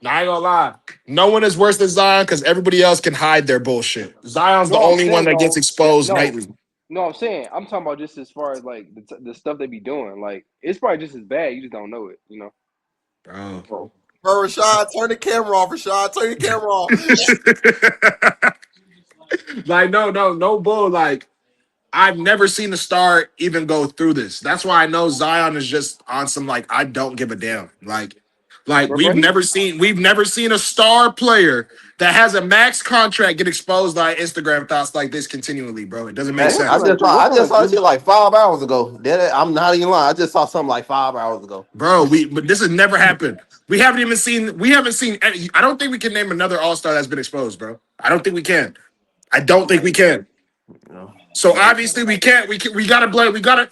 I ain't gonna lie. No one is worse than Zion because everybody else can hide their bullshit. Zion's the only one that gets exposed nightly. No, I'm saying, I'm talking about just as far as like the stuff they be doing. Like, it's probably just as bad. You just don't know it, you know? Bro, Rashad, turn the camera off. Rashad, turn the camera off. Like, no bull. Like, I've never seen a star even go through this. That's why I know Zion is just on some like I don't give a damn. Like we've never seen a star player that has a max contract get exposed by Instagram thoughts like this continually, bro. It doesn't make sense. I just saw shit like 5 hours ago. I'm not even lying. I just saw something like 5 hours ago. Bro, but this has never happened. We haven't seen any, I don't think we can name another all-star that's been exposed, bro. I don't think we can. So obviously we can't. We gotta blame. We gotta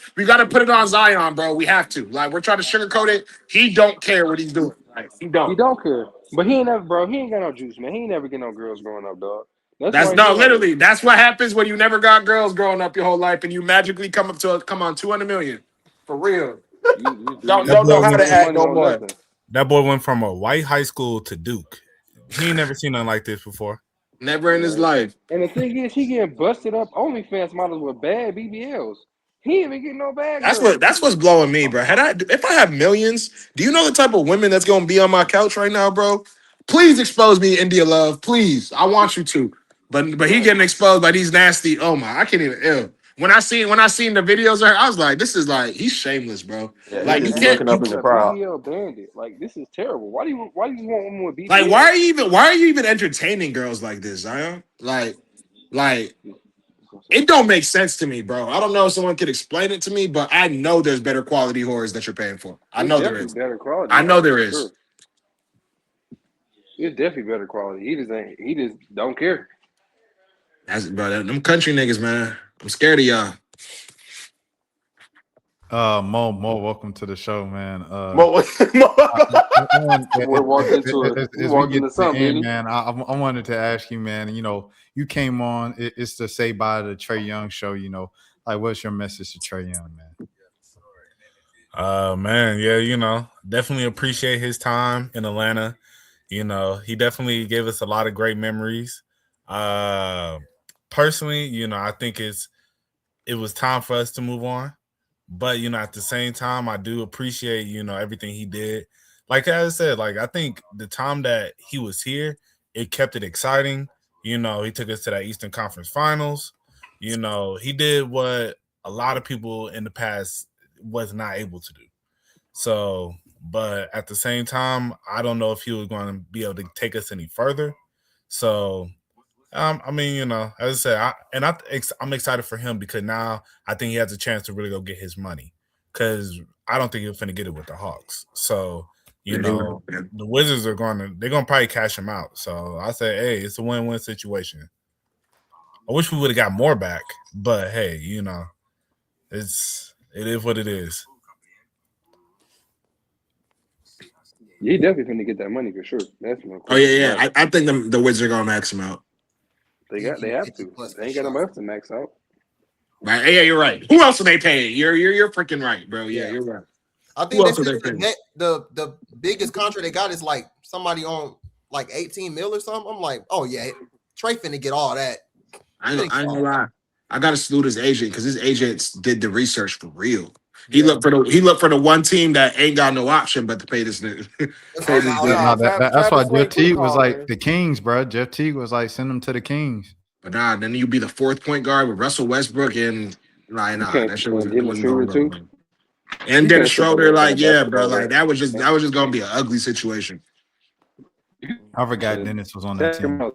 put it on Zion, bro. We have to. Like, we're trying to sugarcoat it. He don't care what he's doing. Like, he don't. He don't care. But he ain't never, bro. He ain't got no juice, man. He ain't never get no girls growing up, dog. Literally. That's what happens when you never got girls growing up your whole life, and you magically come on 200 million. For real. You don't know how to act no more. That boy went from a white high school to Duke. He ain't never seen nothing like this before. Never in his life. And the thing is, he getting busted up OnlyFans models with bad BBLs. He ain't even getting no bad girls. That's what's blowing me, bro. If I have millions, do you know the type of women that's gonna be on my couch right now, bro? Please expose me, India Love. Please, I want you to. But he getting exposed by these nasty. Oh my, I can't even. Ew. When I seen the videos of her, I was like, this is like, he's shameless, bro. Yeah, like, you can't looking up in the crowd. BBL bandit. Like, this is terrible. Why do you want women with BBL? Like, why are you even entertaining girls like this, Zion? Like, it don't make sense to me, bro. I don't know if someone could explain it to me, but I know there's better quality whores that you're paying for. I know there is. Better quality. I know there is. Sure. It's definitely better quality. He just don't care. Bro, them country niggas, man. I'm scared of y'all. Mo, welcome to the show, man. Mo. We're walking into something, man. I wanted to ask you, man. You know, you came on. It's to say bye to the Trae Young show. You know, like, what's your message to Trae Young, man? Man, yeah, you know, definitely appreciate his time in Atlanta. You know, he definitely gave us a lot of great memories. Personally, you know, I think it was time for us to move on. But, you know, at the same time, I do appreciate, you know, everything he did. Like I said, like, I think the time that he was here, it kept it exciting. You know, he took us to that Eastern Conference Finals. You know, he did what a lot of people in the past was not able to do. So, but at the same time, I don't know if he was going to be able to take us any further. So, I mean, you know, as I said, I'm excited for him because now I think he has a chance to really go get his money. Because I don't think he's finna get it with the Hawks. So, you know, the Wizards they're gonna probably cash him out. So I say, hey, it's a win-win situation. I wish we would have got more back, but hey, you know, it is what it is. Yeah, he definitely finna get that money for sure. That's no question. Oh yeah. I think the Wizards are gonna max him out. They have to. They ain't got nobody else to max out. Right? Yeah, you're right. Who else are they paying? You're freaking right, bro. Yeah, you're right. I think the biggest contract they got is like somebody on like 18 mil or something. I'm like, oh yeah, Trae finna get all that. I ain't gonna lie. I gotta salute his agent because his agents did the research for real. He looked for the one team that ain't got no option but to pay this nigga. That's why Jeff Teague was like the Kings, bro. Jeff Teague was like, send them to the Kings. But then you be the fourth point guard with Russell Westbrook and that shit wasn't going on. And Dennis Schroeder, like, yeah, bro, like that was just gonna be an ugly situation. I forgot Dennis was on that team.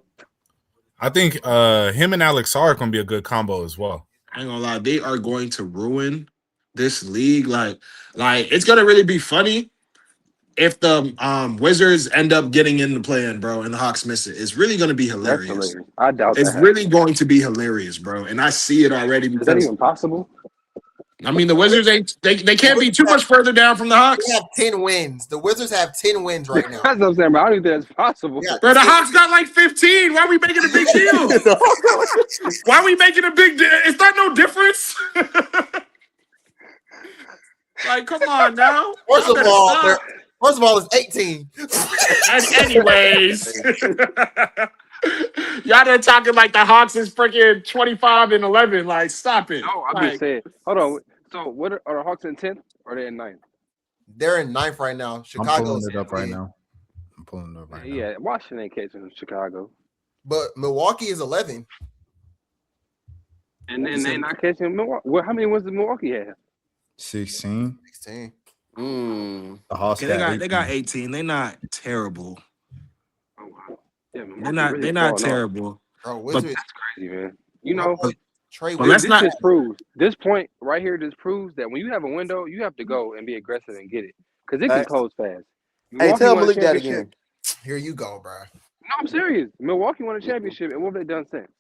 I think him and Alex are gonna be a good combo as well. I ain't gonna lie, they are going to ruin this league. Like it's gonna really be funny if the Wizards end up getting in the play-in, bro, and the Hawks miss it. It's really gonna be hilarious. I doubt it's really going to be hilarious, bro. And I see it already. Is that even possible? I mean, the Wizards they can't be too much further down from the Hawks. They have 10 wins. The Wizards have 10 wins right now. That's what I'm saying, bro. I don't think that's possible. Yeah, bro, the Hawks got like 15. Why are we making a big deal? Why are we making a big deal? Is that no difference? Like, come on now. First of all, it's 18. Anyways. Y'all done talking like the Hawks is freaking 25-11. Like, stop it. No, I'm just saying. Hold on. So, what are the Hawks in 10th or are they in 9th? They're in 9th right now. Chicago's I'm pulling it up right now. Yeah, Washington ain't catching Chicago. But Milwaukee is 11. And then they're not catching Milwaukee. Well, how many wins did Milwaukee have? 16. Mm. The Hawks they got 18. They're not terrible. Oh, wow. Yeah, they're not terrible. Bro, that's crazy, man. You know, this point right here just proves that when you have a window, you have to go and be aggressive and get it because it can close fast. Hey, tell Malik that again. Here you go, bro. No, I'm serious. Milwaukee won a championship, and what have they done since?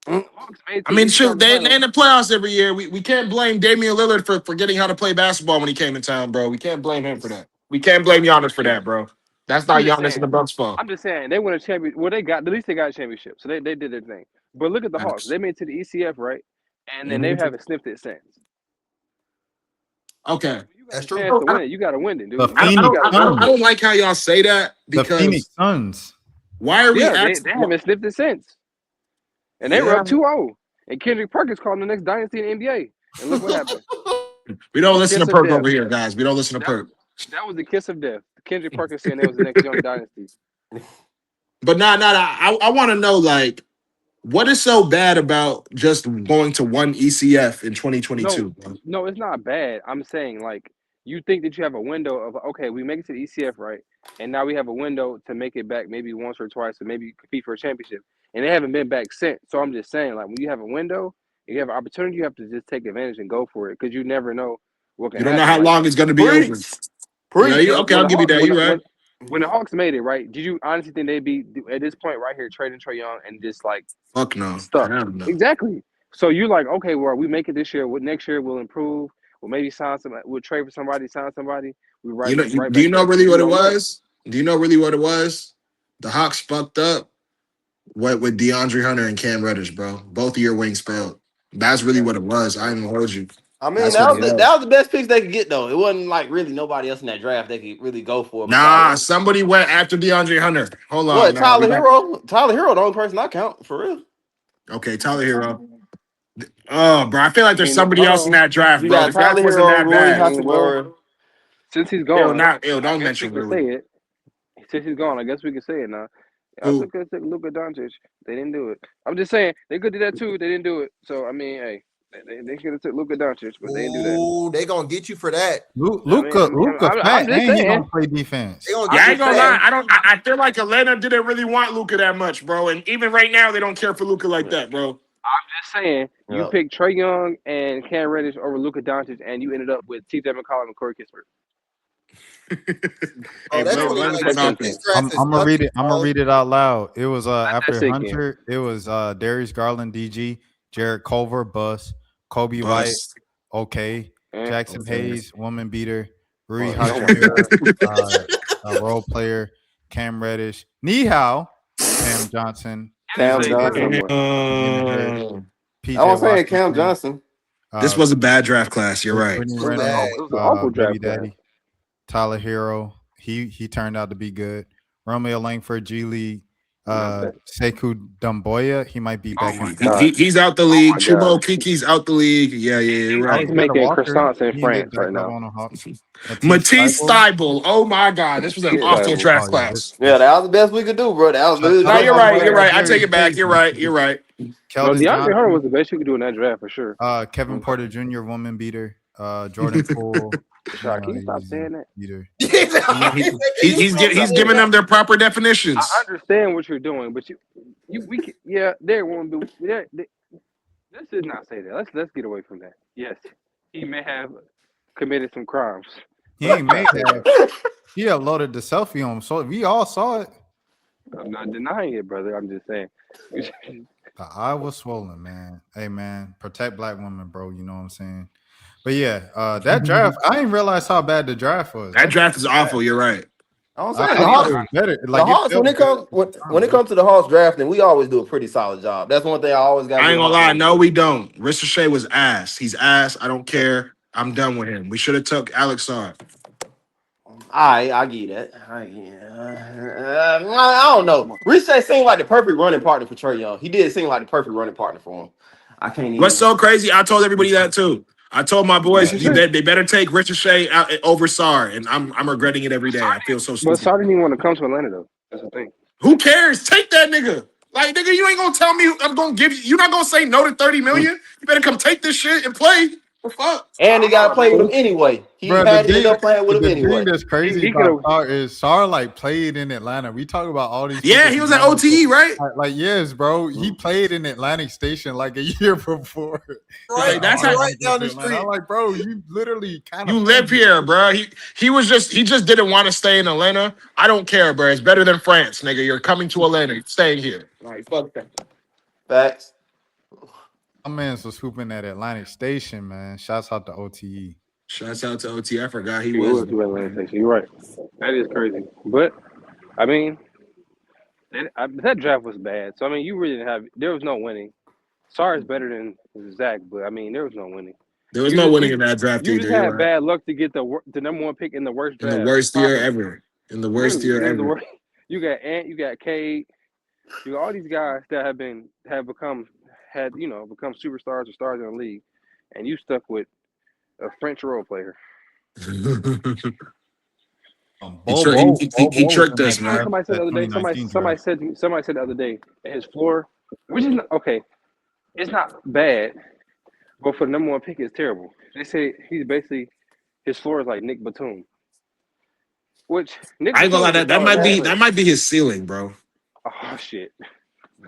I mean, shoot, they in the playoffs every year. We can't blame Damian Lillard for forgetting how to play basketball when he came in town, bro. We can't blame him for that. We can't blame Giannis for that, bro. That's not Giannis and the Bucks' fault. I'm just saying they won a championship. Well, at least they got a championship, so they did their thing. But look at the Hawks. They made it to the ECF, right? And then they haven't sniffed it since. Okay. That's true. To win it. You got to win it, dude. I don't like how y'all say that because the Phoenix Suns. Why are we? They haven't sniffed it since, and they were up 2-0. And Kendrick Perkins called the next dynasty in the NBA. And look what happened. We don't listen to Perk over here, guys. We don't listen to Perk. That was the kiss of death. Kendrick Perkins saying that was the next young dynasty. But I want to know, like, what is so bad about just going to one ECF in 2022? No, it's not bad. I'm saying, like, you think that you have a window of, okay, we make it to the ECF, right? And now we have a window to make it back maybe once or twice and maybe compete for a championship. And they haven't been back since. So I'm just saying, like, when you have a window, you have an opportunity, you have to just take advantage and go for it because you never know what can happen. You don't know how long it's going to be over. Okay, I'll give you that. You're right. When the Hawks made it, right, did you honestly think they'd be, at this point right here, trading Trae Young and just, like, fuck no. Stuck? Exactly. So you're like, okay, well, we make it this year. Next year we'll improve. We'll maybe sign somebody. We'll trade for somebody, sign somebody. Do you know really what it was? Do you know really what it was? The Hawks fucked up with DeAndre Hunter and Cam Reddish, bro. Both of your wings failed. That's really what it was. I ain't gonna hold you. I mean, that was the best picks they could get, though. It wasn't like really nobody else in that draft they could really go for. Nah, somebody went after DeAndre Hunter. Hold on. What, Tyler Hero? Tyler Hero, the only person I count, for real. Okay, Tyler Hero. Oh, bro, I feel like there's somebody else in that draft, you bro. Got Tyler Hero, since he's gone, don't mention Rui. Since he's gone, I guess we can say it now. I took Luka Doncic. They didn't do it. I'm just saying they could do that too. They didn't do it. So I mean, hey, They could have took Luka Doncic, but they didn't do that. Ooh, they gonna get you for that. Luka I'm fat just and he saying. gonna play defense. They gonna Yeah, I get ain't you for gonna lie. that. I feel like Atlanta didn't really want Luka that much, bro. And even right now, they don't care for Luka like that, bro. I'm just saying. You Yeah. picked Trae Young and Cam Reddish over Luka Doncic, and you ended up with T.J. McCollum and Corey Kispert. Hey, Oh, that bro, Let 2019 Atlanta's draft is I'm gonna read lucky, it. I'm bro. gonna read it out loud. It was that after sink in. Hunter. It was Darius Garland, DG, Jared Culver, Bus, Kobe White, bust. okay, Jackson Okay. Hayes, woman beater, Rui Oh my Hachimura, a role player, Cam Reddish, Nihao, Cam Johnson, Cam Say that Johnson. no more. Jimmy Hare, Damn. I was PJ saying Cam Washington, Johnson. This was a bad draft class. You're right. Brittany So Renner, bad. It was an awful Baby draft class. Daddy, Tyler Hero. He turned out to be good. Romeo Langford, G League, Not that. Sekou Dumboya. He might be back my in. God. He's out the league. my Chubo God. Kiki's out the league. Yeah, you're right. He's making Walker. croissants in He can get France back right up now. on the Hawks. Matisse Thybulle. Oh my God, this was an Matisse awful Thybulle. draft Oh yeah, class. Yeah, that was the best we could do, bro. That was literally the No, best you're we could right. You're do. right. I take it back. You're right. You're right. No, Keldon DeAndre Hunter was Johnson, the best you could do in that draft for sure. Kevin Porter Jr. woman beater, Jordan Poole. Rashad, can you stop he's saying that? beater. He's giving them their proper definitions. I understand what you're doing, but there won't be. Let's just not say that. Let's get away from that. Yes, he may have committed some crimes. He ain't made that. He uploaded the selfie on him, so we all saw it. I'm not denying it, brother. I'm just saying. The eye was swollen, man. Hey, man, protect black women, bro. You know what I'm saying? But yeah, that draft, I didn't realize how bad the draft was. That draft is awful. You're right. I'm I saying thought it was better. the Like Hawks, when it comes to the Hawks drafting, we always do a pretty solid job. That's one thing I always got. I ain't gonna lie. No, we don't. Ricochet was ass. He's ass. I don't care. I'm done with him. We should have took Alex Sard. I get that. I don't know. Ricochet seemed like the perfect running partner for Trae Young. He did seem like the perfect running partner for him. I can't even. What's so crazy? I told everybody that too. I told my boys they better take Ricochet out over Sar, and I'm regretting it every day. I feel so But stupid. Sarr didn't even want to come to Atlanta though. That's the thing. Who cares? Take that nigga. Like nigga, you ain't gonna tell me I'm gonna give you. You're not gonna say no to 30 million. You better come take this shit and play. The fuck. And he got to play with him anyway. He Bro, had to end up playing with him anyway. The thing that's crazy He about Sar is Sar like played in Atlanta. We talk about all these. Yeah, people he was in at OTE, right? Like yes, bro. He played in Atlantic Station like a year before. Right, that's right down the street. I'm like, bro, you literally kind of You live here, bro. He just didn't want to stay in Atlanta. I don't care, bro. It's better than France, nigga. You're coming to Atlanta. You're staying here. Like fuck that. Facts. My man's was hooping at Atlantic Station, man. Shouts out to OTE. Shouts out to OT. I forgot he He was. was doing Atlanta Station. You're right. That is crazy. But I mean, that draft was bad. So I mean, you really didn't have. There was no winning. Sarr is better than Zach, but I mean, there was no winning. There was no winning in that draft You either. just You're had right. bad luck to get the number one pick in the worst In draft. the worst year ever. In the worst year Really, ever. You got Ant, you got Cade, you got all these guys that have become superstars or stars in the league, and you stuck with a French role player. He tricked us, man. Somebody said the other day. Somebody said the other day that his floor, which is not, okay, it's not bad, but for the number one pick, it's terrible. They say his floor is like Nick Batum. Which Nick I ain't gonna lie, Batum that might be his ceiling, bro. Oh shit.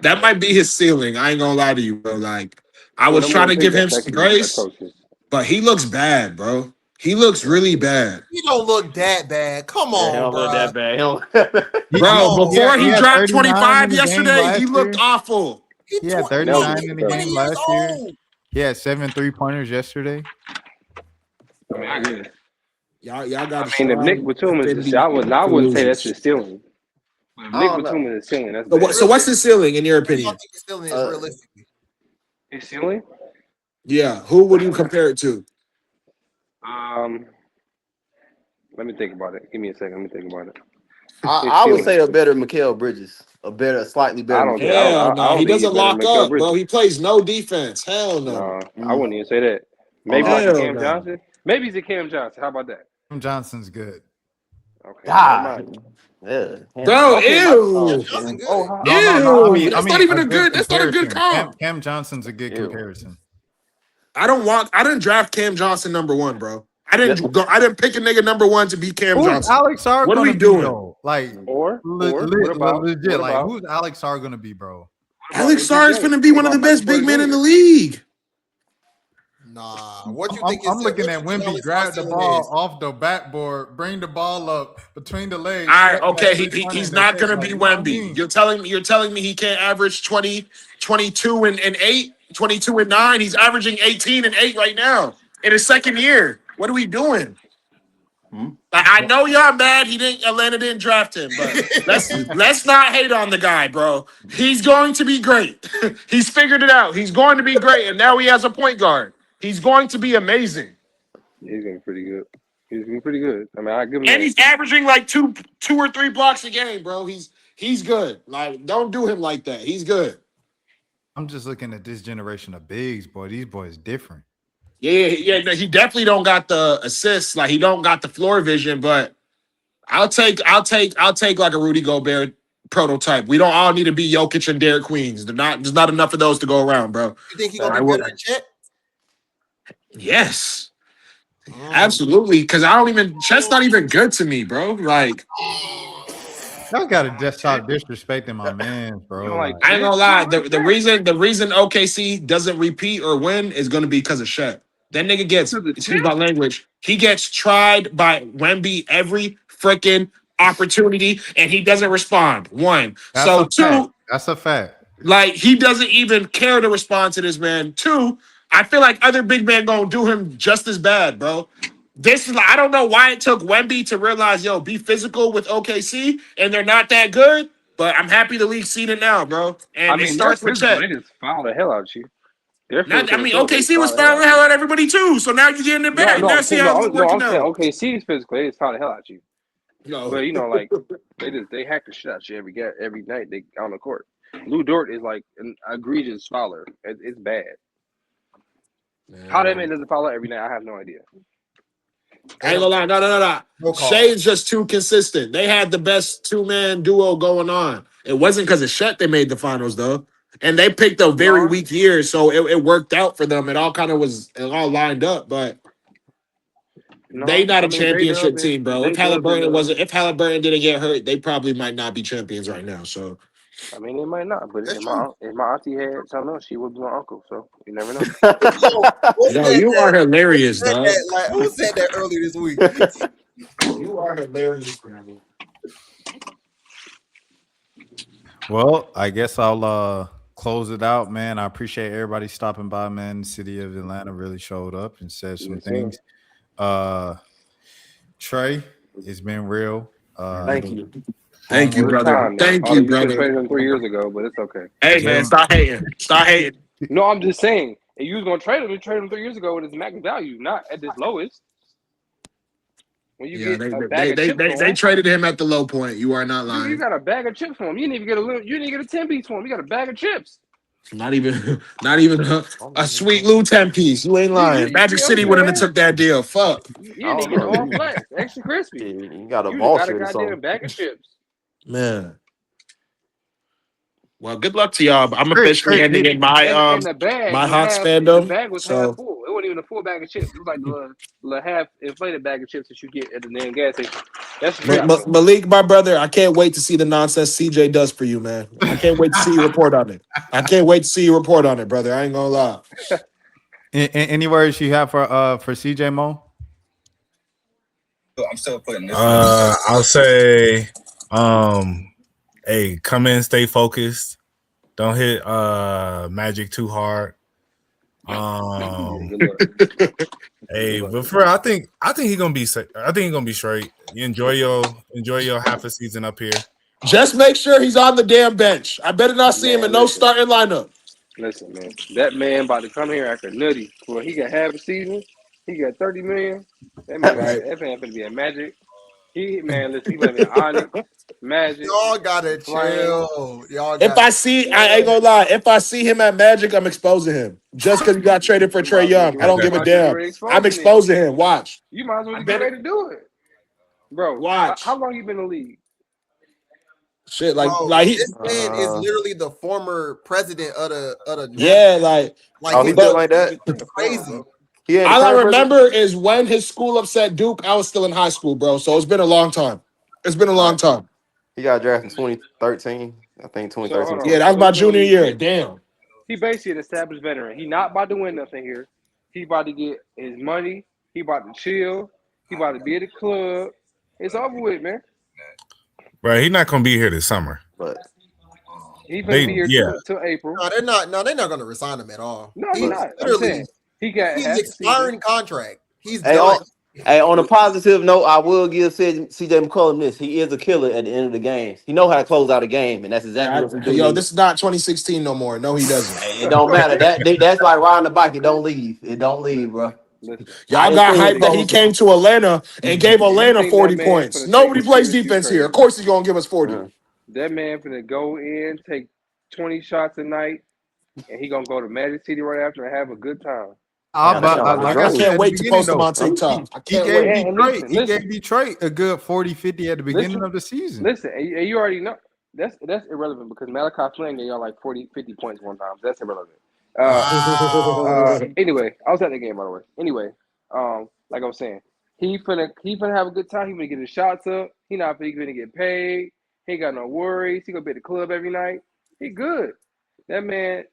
That might be his ceiling. I ain't gonna lie to you, bro. Like I was trying to give him some grace, but he looks bad, bro. He looks really bad. He don't look that bad. Come on, He don't bro. look that bad. Bro, before he dropped 25 in the game yesterday, last he looked year. awful. He had 39 in the 20 game years last year. old. He had 7 3-pointers yesterday. I mean, I guess. Y'all got. I mean, if Nick Batum is, I wouldn't say that's his ceiling. If Nick Batum is his ceiling, that's bad. So what's his ceiling in your What do opinion? y'all think his ceiling is realistically? His ceiling? Yeah, who would you compare it to? Let me think about it. Give me a second. Let me think about it. I would say a better Mikal Bridges, slightly better. Hell no, he doesn't lock up, Bridges. bro. He plays no defense. Hell no. I wouldn't even say that. Maybe like Cam Johnson. Maybe he's a Cam Johnson. How about that? Cam Johnson's good. Okay. God. Yeah. Bro, Okay, ew. No. That's not even a good. That's not a good comparison. comp. Cam Johnson's a good comparison. I didn't draft Cam Johnson #1, bro. I Yeah. didn't pick a nigga #1 to be Cam Who's Johnson. Alex Sarr What are we gonna be doing? though? Like Or what about legit. Like who's Alex Sarr gonna be, bro? Alex Sarr is MPJ? gonna be What one of the about Michael best big Porter men in the Jr.? league. Nah, what you I'm, think is I'm what looking you at think Wemby Alex grab the Sarr ball is? off the backboard, bring the ball up between the legs, All right, step back okay, 3-pointer, he's and that's not it. gonna Like be you know what I Wemby. mean? You're telling me he can't average 20, 22 and 8, 22 and 9. He's averaging 18 and 8 right now in his second year. What are we doing? Hmm? I know y'all mad Atlanta didn't draft him, but let's not hate on the guy, bro. He's going to be great. He's figured it out. He's going to be great, and now he has a point guard. He's going to be amazing. He's gonna be pretty good. He's gonna be pretty good. I mean, I give him And that. he's averaging like two or three blocks a game, bro. He's good. Like, don't do him like that. He's good. I'm just looking at this generation of bigs, boy. These boys different. Yeah. No, he definitely don't got the assists. Like, he don't got the floor vision. But I'll take like a Rudy Gobert prototype. We don't all need to be Jokic and Derek Queens. There's not enough of those to go around, bro. You think he That's gonna I be will. better than Chet? Yes, Mm. absolutely. Because Chet's not even good to me, bro. Like. Y'all gotta just stop disrespecting my man, bro. You don't like I ain't Chet? gonna You lie. don't like The Chet? reason OKC doesn't repeat or win is gonna be because of Shaq. That nigga gets, Because of excuse Chet? my language, he gets tried by Wemby every freaking opportunity and he doesn't respond. One. That's So a fact. two, That's a fact. like he doesn't even care to respond to this man. Two, I feel like other big men gonna do him just as bad, bro. This is like, I don't know why it took Wemby to realize, yo, be physical with OKC, and they're not that good. But I'm happy the league's seen it now, bro. I And it mean, they're starts with physical. Chet. They just foul the hell out of you. They're Not, physical I as mean, hell. They just OKC was foul the hell fouling out the of hell you. out of everybody too. So now you're getting it back. No, Now I'm see saying how it's working I'm saying out. OKC is physical. They just foul the hell out of you. No. But you know, like they hack the shit out of you every night they on the court. Lou Dort is like an egregious fouler. It's bad. How that man doesn't foul out every night, I have no idea. I ain't gonna lie. No. No call. Shay's just too consistent. They had the best two-man duo going on. It wasn't because of Shet they made the finals, though. And they picked a very No, weak year, so it worked out for them. It all lined up, but they no. not I a mean, championship team, bro. J Dub is If Halliburton didn't get hurt, they probably might not be champions right now. So I mean, they might not, but That's true. if my auntie had something else, she would be my uncle. So you never know. Yo, who yo, said you are that? hilarious, dog. Who said that earlier this week? You are hilarious, man. Well, I guess I'll close it out, man. I appreciate everybody stopping by, man. The city of Atlanta really showed up and said some Yes, sir. things. Trey, it's been real. Thank you. Thank you, Well, it's brother. time now. Thank Although you, you could have brother. traded him 3 years ago, but it's okay. Hey, man, stop hating. Stop hating. No, I'm just saying. If you was gonna trade him, you trade him 3 years ago with his max value, not at this lowest. When you Yeah, get a bag of chips for they him, traded him at the low point. You are not you lying. got a bag of chips for him. You didn't even get you didn't get a 10-piece for him. You got a bag of chips. Not even a sweet Lou 10-piece. You ain't lying. Magic City wouldn't have Okay. took that deal. Fuck. You I didn't don't get know. all flats, extra crispy. You got a You just got a vulture or goddamn something. bag of chips. Man. Well, good luck to y'all. I'm officially ending in my And the bag my was Hawks half. The fandom. bag was half So full. It wasn't even a full bag of chips. It was like the little half inflated bag of chips that you get at the damn gas station. That's what you got. Malik, my brother, I can't wait to see the nonsense CJ does for you, man. I can't wait to see you report on it. Brother. I ain't gonna lie. Any words you have for CJ Mo? I'm still putting this. I'll say, hey, come in, stay focused. Don't hit Magic too hard. Good luck. Hey, but for real, I think he's gonna be. I think he's gonna be straight. You enjoy your half a season up here. Just make sure he's on the damn bench. I better not see him in no starting lineup. Listen, man. That man about to come here after Nutty. Well, he got half a season. He got $30 million. That man, Right. that man finna be a Magic. Listen, he might be an Onyx, Magic. Y'all gotta Flame. chill. If I see, I ain't gonna lie. If I see him at Magic, I'm exposing him. Just because he got traded for Trae Young, I don't give a damn. I'm exposing him. Watch. You might as well get ready to do it, bro. Watch. How long you been in the league? Shit, Bro, he, this man is literally the former president of the yeah, Nationals. Like Oh, he he built but like that. he's crazy. He ain't the all I current president. remember is when his school upset Duke. I was still in high school, bro. So it's been a long time. It's been a All long right. time. He got drafted in 2013. I think So hold 2013, Yeah, on. that was So 2014. my he telling junior me year. Damn. he basically an established veteran. He not about to win nothing here. He about to get his money. He about to chill. He about to be at the club. It's over with, man. Bro, he's not gonna be here this summer. But He's gonna be here Yeah. till April. No, they're not. No, they're not going to resign him at all. No, he He's not. I'm literally saying he got he's an half the season. expiring contract. He's hey, done. on a positive note, I will give CJ McCollum this. He is a killer at the end of the game. He know how to close out a game, and that's exactly what he do. Yo, this is not 2016 no more. No, he doesn't. Hey, it don't matter. That's like riding the bike. It don't leave. It don't leave, bro. Listen, Y'all I didn't got see him hyped that he close. came to Atlanta and gave if you Atlanta think that 40 man points. finna take Nobody us plays serious, you defense here. Of crazy. course he's gonna give us 40. That man finna go in, take 20 shots a night, and he gonna go to Magic City right after and have a good time. Damn, that sound like a Like I I drone. said can't at the wait to beginning, post him though, on TikTok. I he can't gave wait. And Detroit. listen, He gave Detroit a good 40-50 at the beginning of the season. Listen, and you already know that's irrelevant because Malachi Flynn gave y'all like 40, 50 points one time. So that's irrelevant. Wow. Anyway, I was at the game by the way. Anyway, like I was saying, he finna have a good time. He finna get his shots up. He not finna get paid. He ain't got no worries. He gonna be at the club every night. He good. That man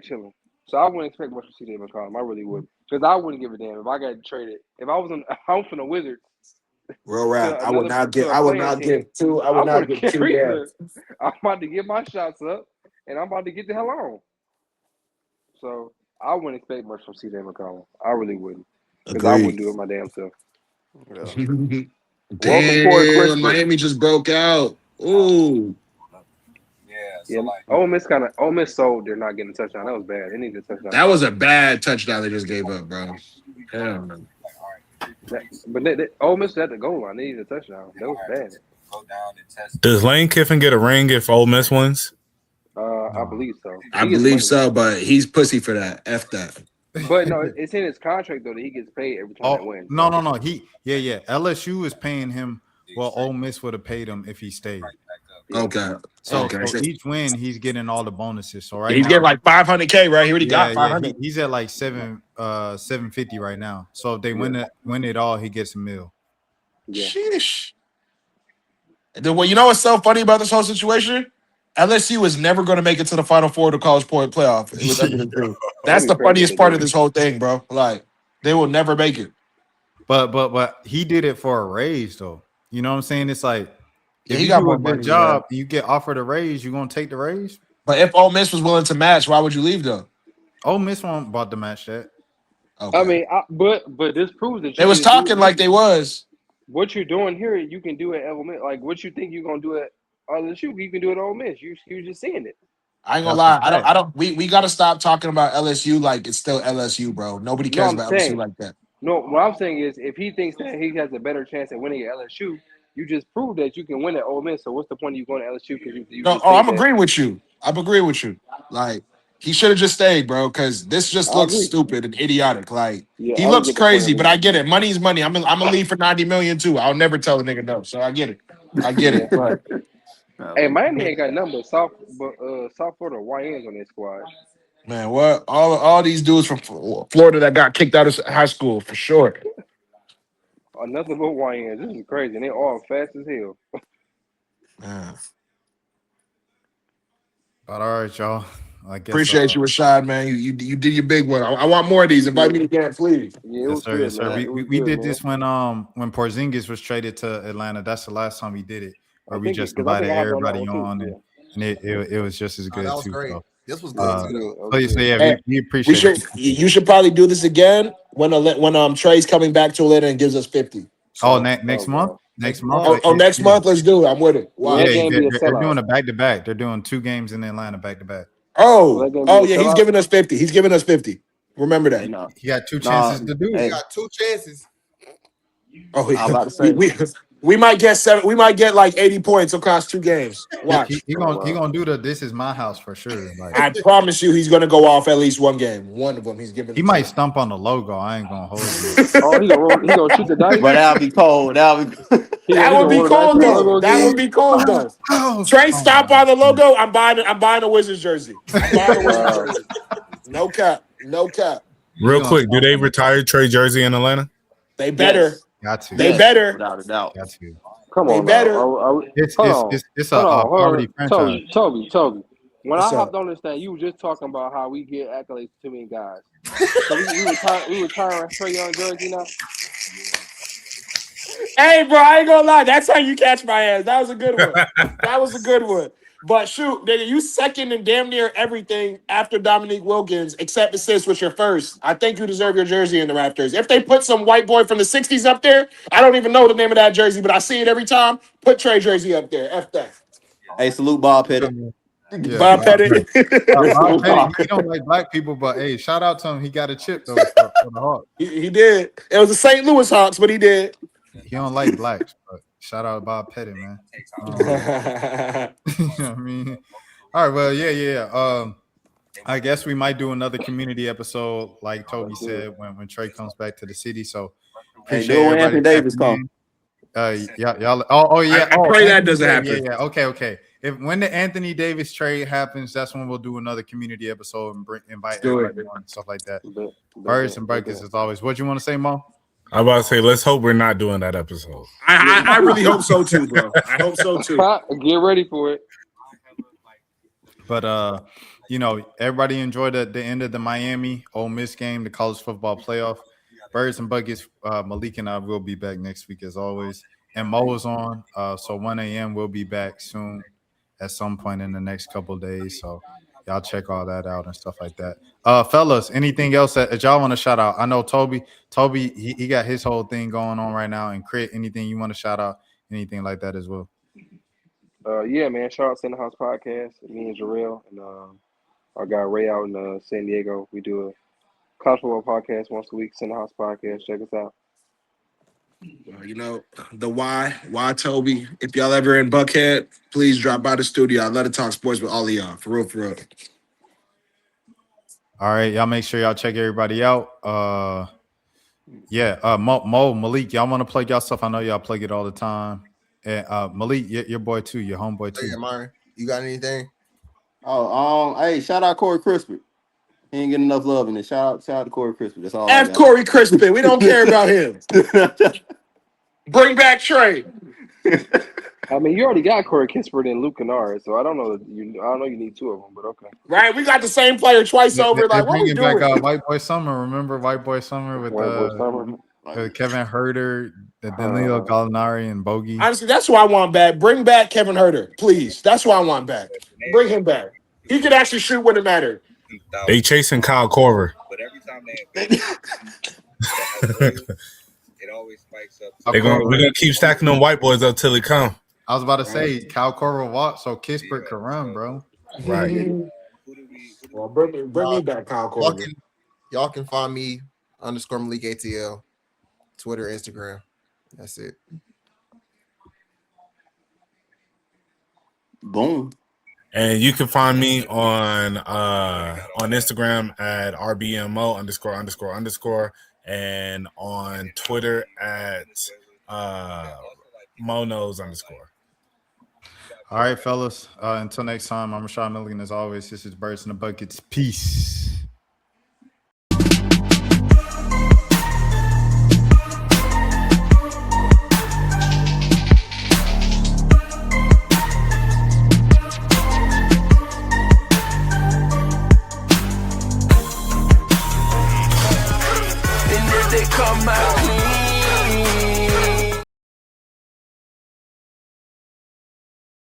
chilling. So I wouldn't expect much from CJ McCollum. I really would, because I wouldn't give a damn if I got traded. If I was from the Wizards Real rap. to I would another not to give. a I would playing not team, give two. I I would not wouldn't give care two either. gas. I'm about to get my shots up, and I'm about to get the hell on. So I wouldn't expect much from CJ McCollum. I really wouldn't, because I Agreed. wouldn't do it my damn self. Yeah. Welcome, Corey Damn, Christopher. Miami just broke out. Ooh. Yeah, Ole Miss sold. They're not getting a touchdown. That was bad. They needed a touchdown. That was a bad touchdown they just gave up, bro. Hell no. But Ole Miss at the goal line. They needed a touchdown. That was bad. Does Lane Kiffin get a ring if Ole Miss wins? I believe so. I He gets believe money. so, but he's pussy for that. F that. But no, it's in his contract though that he gets paid every time they win. No. LSU is paying him. Well, Ole Miss would have paid him if he stayed. Okay. So Okay. each win, he's getting all the bonuses. So He's getting like $500K, right? He already got yeah, 500. he's at like 750 right now. So if they win it all, he gets $1 million. Yeah. Sheesh. Then, well, you know what's so funny about this whole situation? LSU was never going to make it to the Final Four of the college point playoff. It was That's the funniest part of this whole thing, bro. Like, they will never make it. But he did it for a raise, though. You know what I'm saying? It's like, if he you got do more a good money, job, you get offered a raise, you're gonna take the raise. But if Ole Miss was willing to match, why would you leave though? Ole Miss won't about to match that. Okay. I mean, but this proves that they was talking like they was. What you're doing here, you can do at Ole Miss. Like what you think you're gonna do at LSU, you can do at Ole Miss. You're just seeing it. I ain't gonna lie. I don't. We got to stop talking about LSU like it's still LSU, bro. Nobody cares about LSU like that. No, what I'm saying is, if he thinks that he has a better chance at winning at LSU, you just proved that you can win at Ole Miss. So what's the point of you going to LSU? Because you No, I'm agreeing with you. I'm agreeing with you. Like he should have just stayed, bro. Because this just looks stupid and idiotic. Like he looks crazy, but I get it. Money's money. I'm gonna leave for $90 million too. I'll never tell a nigga no. So I get it. But hey, Miami ain't got nothing but South Florida YNs on their squad. Man, what all these dudes from Florida that got kicked out of high school for sure. Nothing but YNs. This is crazy. And they all fast as hell. Man. But all right, y'all. I guess, appreciate you, Rashad, man. You did your big one. I want more of these. Invite me again, please. Yeah, yes, sir. Yes, sir. We did this when Porzingis was traded to Atlanta. That's the last time we did it, where we just invited everybody on, and it was just as good. That was too. great. So, this was good too. So yeah, we appreciate it. You should probably do this again when Trae's coming back to Atlanta and gives us 50. So, next month. Next month. Next month. Let's do it. I'm with it. Wow. Yeah, they're doing a back-to-back. They're doing 2 games in Atlanta back-to-back. Oh yeah, he's giving us 50. He's giving us 50. Remember that. He got 2 chances to do it. He got 2 chances. Oh, I'm about to say We might get 7. We might get like 80 points across 2 games. Watch. He gonna do the "this is my house" for sure. Like I promise you, he's gonna go off at least one game. One of them, he's giving. he might stump on the logo. I ain't gonna hold you. Oh, he gonna shoot the dice. But that'll be cold. That'll be. That would be cool though. That would be cool though. Trae stomp on the logo. I'm buying a Wizards jersey. I'm buying a Wizards jersey. No cap. No cap. Real quick, do they retire Trae jersey in Atlanta? They better. Yes. Got to. They better. Without a doubt. Got to. Come They on, better. It's a poverty franchise. Toby. When What's I hopped up? on this thing, you were just talking about how we get accolades to too many guys. So we retiring Trae Young jersey now. Hey, bro, I ain't gonna lie. That's how you catch my ass. That was a good one. That was a good one. But shoot, nigga, you second in damn near everything after Dominique Wilkins, except assists with your first. I think you deserve your jersey in the Raptors. If they put some white boy from the 60s up there, I don't even know the name of that jersey, but I see it every time. Put Trae jersey up there. F that. Hey, salute Bob Pettit. Yeah, Bob Pettit. Bob Pettit, he don't like black people, but hey, shout out to him. He got a chip though for the Hawks. He did. It was the St. Louis Hawks, but he did. He don't like blacks, but shout out Bob Pettit, man. You know what I mean? All right, well, yeah. I guess we might do another community episode, like Toby said, when Trae comes back to the city. So appreciate when Anthony Davis come. Y'all. Oh yeah. I pray that doesn't happen. Yeah. Okay. When the Anthony Davis trade happens, that's when we'll do another community episode and invite everybody on and stuff like that. Birds and Burgers as always. What you want to say, Mo? I'm about to say, let's hope we're not doing that episode. I really hope so too, bro. I hope so too. Get ready for it. But everybody enjoyed the end of the Miami Ole Miss game, the college football playoff. Birds and Buckets, Malik and I will be back next week as always. And Mo is on, so 1 a.m. we'll be back soon at some point in the next couple of days. So y'all check all that out and stuff like that. Fellas, anything else that y'all want to shout out? I know Toby, he got his whole thing going on right now. And Crit, anything you want to shout out, anything like that as well? Yeah, man. Shout out to the House Podcast. Me and Jarrell and our guy Ray out in San Diego. We do a college football podcast once a week. Center House Podcast. Check us out. The why Toby. If y'all ever in Buckhead, please drop by the studio. I'd love to talk sports with all of y'all. For real. All right, y'all make sure y'all check everybody out. Mo, Malik, y'all want to plug y'all stuff? I know y'all plug it all the time. And Malik, your boy too, your homeboy too. Hey, Myron, you got anything? Hey, shout out Corey Crispin. He ain't getting enough love in it. Shout out to Corey Crispin. That's all. F Corey Crispin. We don't care about him. Bring back Trae. I mean, you already got Corey Kispert and Luke Kennard, so I don't know you need 2 of them, but okay. Right, we got the same player twice over. Like, what we doing? Back, White Boy Summer. Remember White Boy Summer with Kevin Herter, Danilo Gallinari, and Bogey. Honestly, that's who I want back. Bring back Kevin Herter, please. That's who I want back. Bring him back. He could actually shoot when it mattered. They chasing Kyle Korver. But every time they it always spikes up. We're gonna keep stacking them white boys up till he come. I was about to say Kyle Korver walked, so Kispert can run, bro. Right. Well, bring me back, Kyle Korver. Y'all can find me _Malik ATL, Twitter, Instagram. That's it. Boom. And you can find me on Instagram at RBMO __ and on Twitter at Monos _. All right, fellas. Until next time, I'm Rashad Milligan. As always, this is Birds in the Buckets. Peace. Come out.